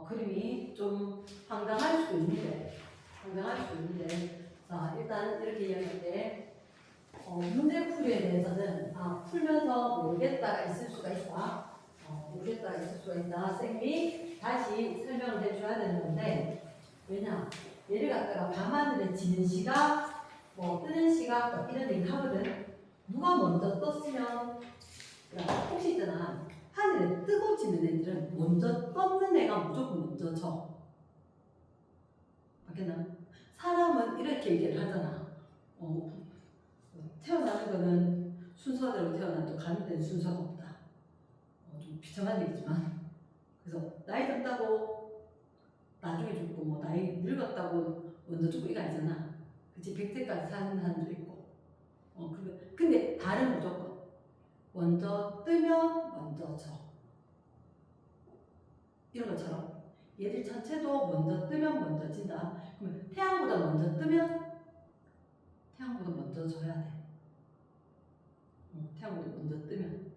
그림이 좀 황당할 수도 있는데 자 일단 이렇게 이야기할 때 문제풀이에 대해서는 풀면서 모르겠다가 있을 수가 있다. 모르겠다가 있을 수가 있다. 쌤이 다시 설명을 해줘야 되는 건데 왜냐 얘를 갖다가 밤하늘에 지는 시각 뜨는 시각 이런 얘기 하거든. 누가 먼저 떴으면 혹시 있잖아. 하늘에 뜨고 지는 애들은 먼저 떴는 애가 무조건 먼저 져. 맞겠나? 사람은 이렇게 얘기를 하잖아. 태어나는 거는 순서대로 태어나도 가는 데는 순서가 없다. 좀 비참한 얘기지만. 그래서 나이 든다고 나중에 죽고 나이 늙었다고 먼저 죽고 이거 아니잖아. 그치? 100세까지 사는 사람도 있고. 근데 다른 무조건. 먼저 뜨면 먼저 져. 이런 것처럼 얘들 전체도 먼저 뜨면 먼저 진다. 그러면 태양보다 먼저 뜨면 태양보다 먼저 져야 돼. 태양보다 먼저 뜨면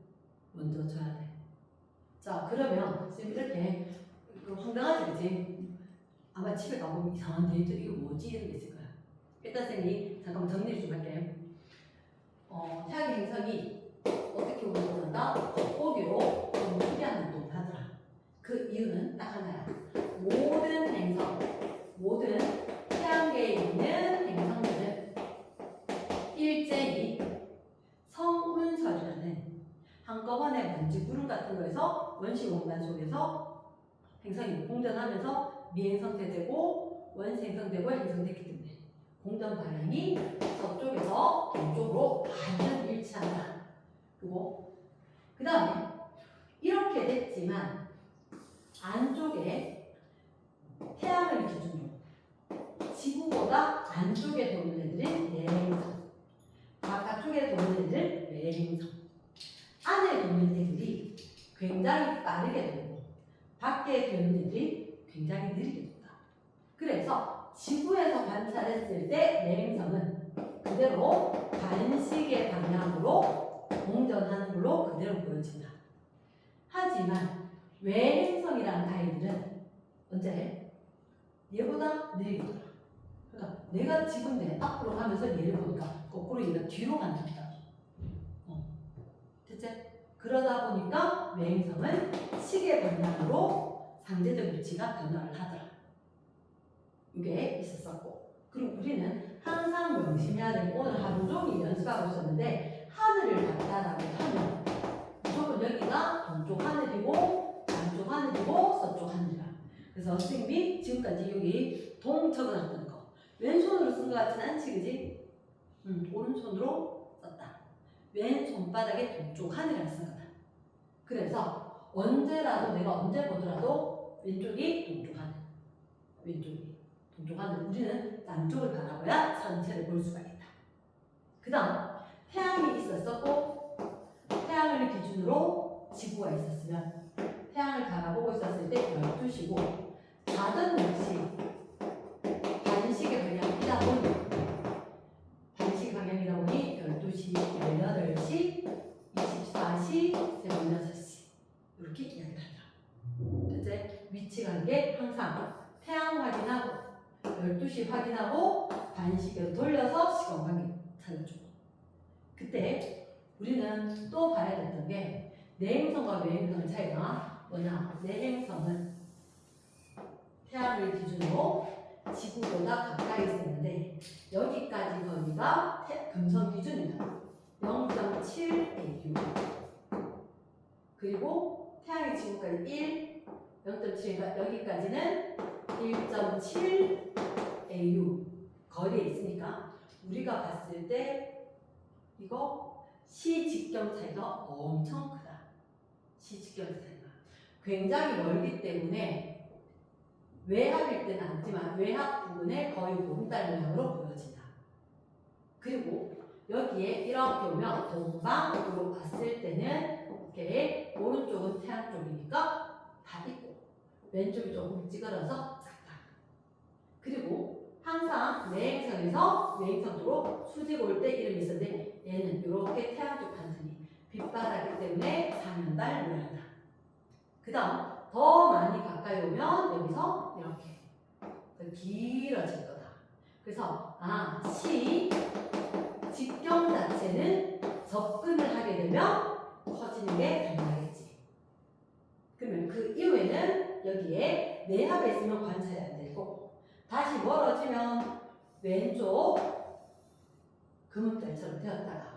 먼저 져야 돼. 자 그러면 지금 이렇게 황당하지 그치? 아마 집에 가보면 이상한 데이터 이거 뭐지? 이런 게 있을 거야. 일단 선생님이 잠깐만 정리 좀 할게요. 태양의 행성이 어떻게 운동한다? 겉보기로 너무 특이한 운동을 하더라. 그 이유는 딱 하나야. 모든 행성, 모든 태양계에 있는 행성들은 일제히 성운설이라는 한꺼번에 먼지 구름 같은 거에서 원시 공간 속에서 행성이 공전하면서 미행성되고 원생성되고 행성됐기 때문에 공전 방향이 서쪽에서 동쪽으로 완전 일치한다. 그리고 그 다음에 이렇게 됐지만 안쪽에 태양을 기준으로 지구보다 안쪽에 도는 애들은 내행성, 바깥쪽에 도는 애들은 외행성, 안에 도는 애들이 굉장히 빠르게 돌고 밖에 도는 애들이 굉장히 느리게 돈다. 그래서 지구에서 관찰했을 때 내행성은 그대로 반시계 방향으로 공전하는 걸로 그대로 보여진다. 하지만 외행성이라는 아이들은 언제? 얘보다 느리게 돌아. 그러니까 내가 지금 내 앞으로 가면서 얘를 보니까 거꾸로 얘가 뒤로 간다. 됐지? 그러다 보니까 외행성은 시계 방향으로 상대적 위치가 변화를 하더라. 이게 있었었고, 그리고 우리는 항상 명심해야 되고 오늘 하루 종일 연습하고 있었는데 하늘을 봤다라고 하면 무조건 여기가 동쪽 하늘이고 남쪽 하늘이고 서쪽 하늘이야. 그래서 선생님이 지금까지 여기 동 적어놨던 거 왼손으로 쓴 것 같지는 않지, 그지? 오른손으로 썼다. 왼 손바닥에 동쪽 하늘이라 쓴 거다. 그래서 언제라도 내가 언제 보더라도 왼쪽이 동쪽 하늘, 왼쪽이 동쪽 하늘. 우리는 남쪽을 바라봐야 전체를 볼 수가 있다. 그 다음 태양이 있었었고 태양을 기준으로 지구가 있었으면 태양을 바라보고 있었을 때 12시고 자던 역시 반시계 방향이다 보니 반시계 방향이다 보니 12시, 18시, 24시, 새벽 6시 이렇게 이야기를 하더라. 이제 위치 관계 항상 태양 확인하고 12시 확인하고 반시계로 돌려서 시간 관계 찾아주고 그때 우리는 또 봐야 됐던 게 내행성과 외행성의 차이가 뭐냐. 내행성은 태양을 기준으로 지구보다 가까이 있었는데 여기까지 거리가 금성 기준이다. 0.7 AU 그리고 태양이 지구까지 1, 0.7이니까 여기까지는 1.7 AU 거리에 있으니까 우리가 봤을 때 이거 시직경 차이가 엄청 크다. 시직경 차이가 굉장히 멀기 때문에 외합일 때는 않지만 외합 부분에 거의 보름달 모양으로 보여진다. 그리고 여기에 이렇게 오면 동방으로 봤을 때는 이렇게 오른쪽은 태양 쪽이니까 다 있고 왼쪽이 조금 찌그러서 작다. 그리고 항상 내행성에서 외행성 쪽으로 수직 올 때 이름이 있었는데 얘는 이렇게 태양 쪽 반선이 빗바라기 때문에 상현달 모양이다. 그 다음 더 많이 가까이 오면 여기서 이렇게 길어질 거다. 그래서 시 직경 자체는 접근을 하게 되면 커지는 게 당연하겠지. 그러면 그 이후에는 여기에 내합에 있으면 관찰이 안 되고 다시 멀어지면 왼쪽 금음달처럼 되었다가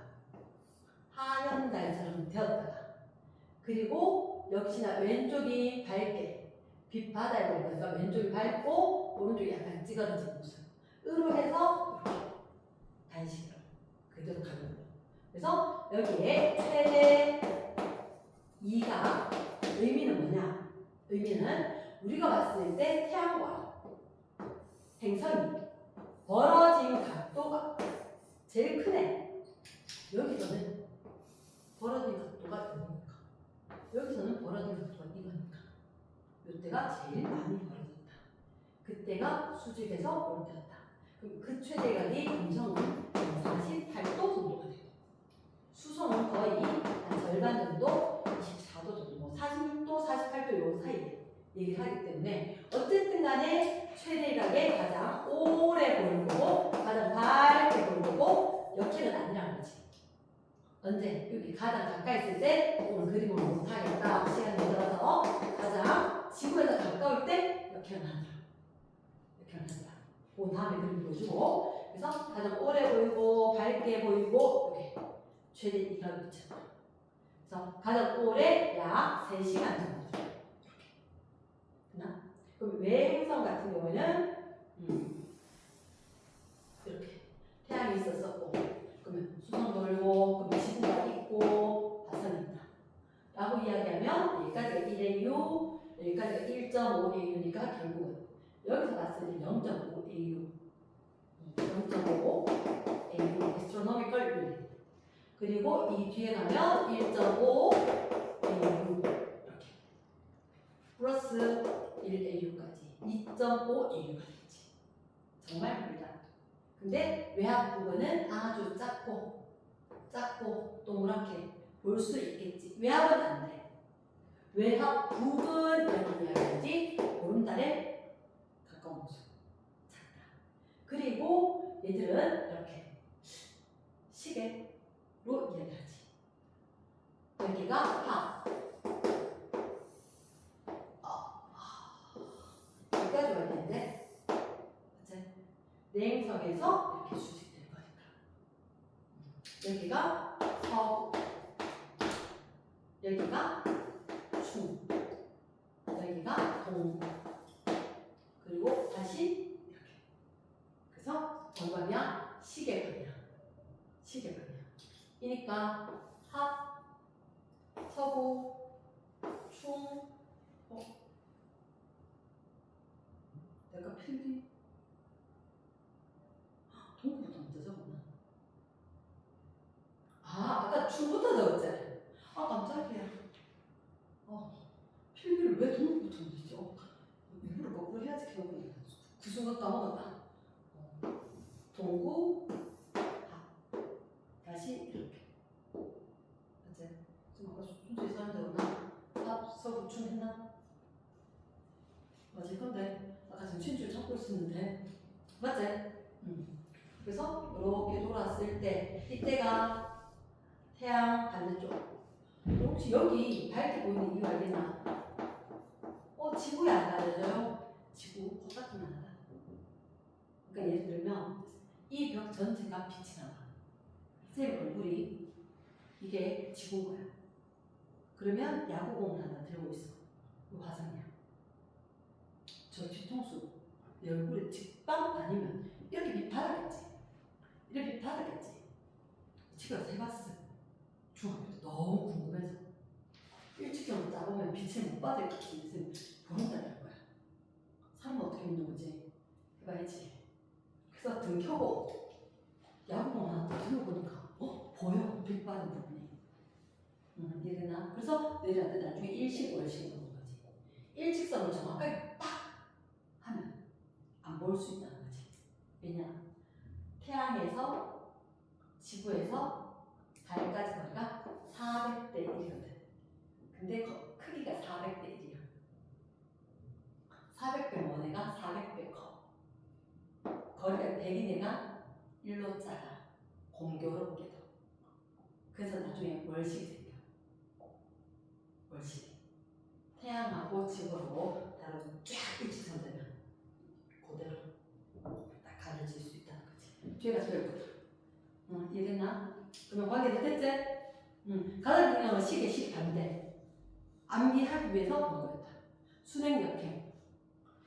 하현달처럼 되었다가 그리고 역시나 왼쪽이 밝게 빛바다에 오니까 왼쪽이 밝고 오른쪽이 약간 찌그러진 모습으로 해서 단식으로 그대로 가는 거예요. 그래서 여기에 최대 2가 의미는 뭐냐? 의미는 우리가 봤을 때 태양과 행성이 벌어진 각도가 제일 크네. 여기서는 벌어진 각도가 이거니까 여기서는 벌어진 각도가 이거니까 이때가 제일 많이 벌어졌다. 그때가 수직에서 올 때였다. 그럼 그 최대각이 금성은 48도 정도가 되고 수성은 거의 한 절반 정도 24도 정도 46도 48도 요 사이에 얘기를 하기 때문에 어쨌든 인간의 최대 일각에 가장 오래 보이는 거고 가장 밝게 보이는 거고 역행은 아니라는 거지. 언제? 여기 가장 가까이 있을 때 오늘 그림을 못하겠다. 시간이 들어서 가장 지구에서 가까울 때 역행을 한다. 역행을 한다. 그 다음에 그림 보여주고 그래서 가장 오래 보이고 밝게 보이고 여기 최대 일각이 있죠. 그래서 가장 오래 약 3시간 정도. 됐나? 그럼 외행성 같은 경우에는 이렇게 태양이 있었었고 그러면 수성 돌고 그러면 지구가 있고 화성이 있다 라고 이야기하면 여기까지가 1AU 여기까지가 1.5AU니까 결국은 여기서 봤을 때 0.5AU 0.5AU astronomical unit 그리고 이 뒤에 가면 1.5AU 이렇게 플러스 1AU까지 2.5AU가 되지. 정말 멀다. 근데 외압 부분은 아주 작고 동그랗게 볼 수 있겠지. 외압은 안 돼. 외압 부분이라고 이야기하지 보름달에 가까운 모습. 작다. 그리고 얘들은 이렇게 시계로 이야기하지. 여기가 합. 여기까지 와야 되는데 내행성에서 이렇게 수직되는 거니까 여기가 서부 여기가 중 여기가 동 그리고 다시 이렇게 그래서 정방향 시계방향 이니까 합 서부 중 내가 필기 동부부터 먼저 적었나? 아까 중부터 적었지? 깜짝이야. 필기를 왜 동부부터 넣지? 일부러 거꾸로 해야지 기억이 그 순간 까먹었다. 동구 다시 이렇게 맞지? 좀 아까 순서 이상한데 없나? 합 서부 중 했나? 맞을 건데 아까 지금 친줄 찾고 있었는데 맞지? 그래서 이렇게 돌았을 때 이때가 태양 반대쪽 혹시 여기 밝게 보이는 이유 알겠나? 지구에 안 가려져요? 지구 바깥으로 나가 그러니까 예를 들면 이 벽 전체가 빛이 나와 쌤 얼굴이 이게 지구인 거야 그러면 야구공을 하나 들고 있어 이 화상이야 저 뒤통수 내 얼굴에 직방 아니면 이렇게 빛 받았겠지 이렇게 빛 받았겠지 지가 해봤어 중학교 때 너무 궁금해서 일찍부터 짜보면 빛을 못 받을 것 같은 무슨 보름달이라는 거야 사람은 어떻게 믿는 거지 해봐야지 그래서 등 켜고 야구공 하나 더 들어보니까 보여 빛 받은 부분이 이해되나? 그래서 너희들한테 나중에 일식 월식을 보는 거지 일직선을 정확하게 딱 하면 안 볼 수 있다는 거지. 왜냐? 태양에서 지구에서 달까지 거리가 400대 1이거든. 근데 크기가 400대 1이야. 400배 원애가 400배 커. 거리가 100이네가 1로 작아. 공교롭게도. 그래서 나중에 월식이 생겨. 월식. 태양하고 지구하고 다른 쫙 일치선 되면 그대로 딱 가려질 수 있다는 거지. 뒤에가 제일 크다. 이해됐나? 그러면 관계도 됐지? 가장 중요한 건 시계 반대. 암기하기 위해서 본 거였다. 순행 역행.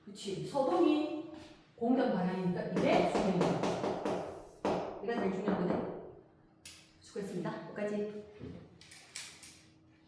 그치. 서동이 공전 방향이니까 이게 순행이야. 이가 제일 중요한 거네. 수고했습니다. 끝까지.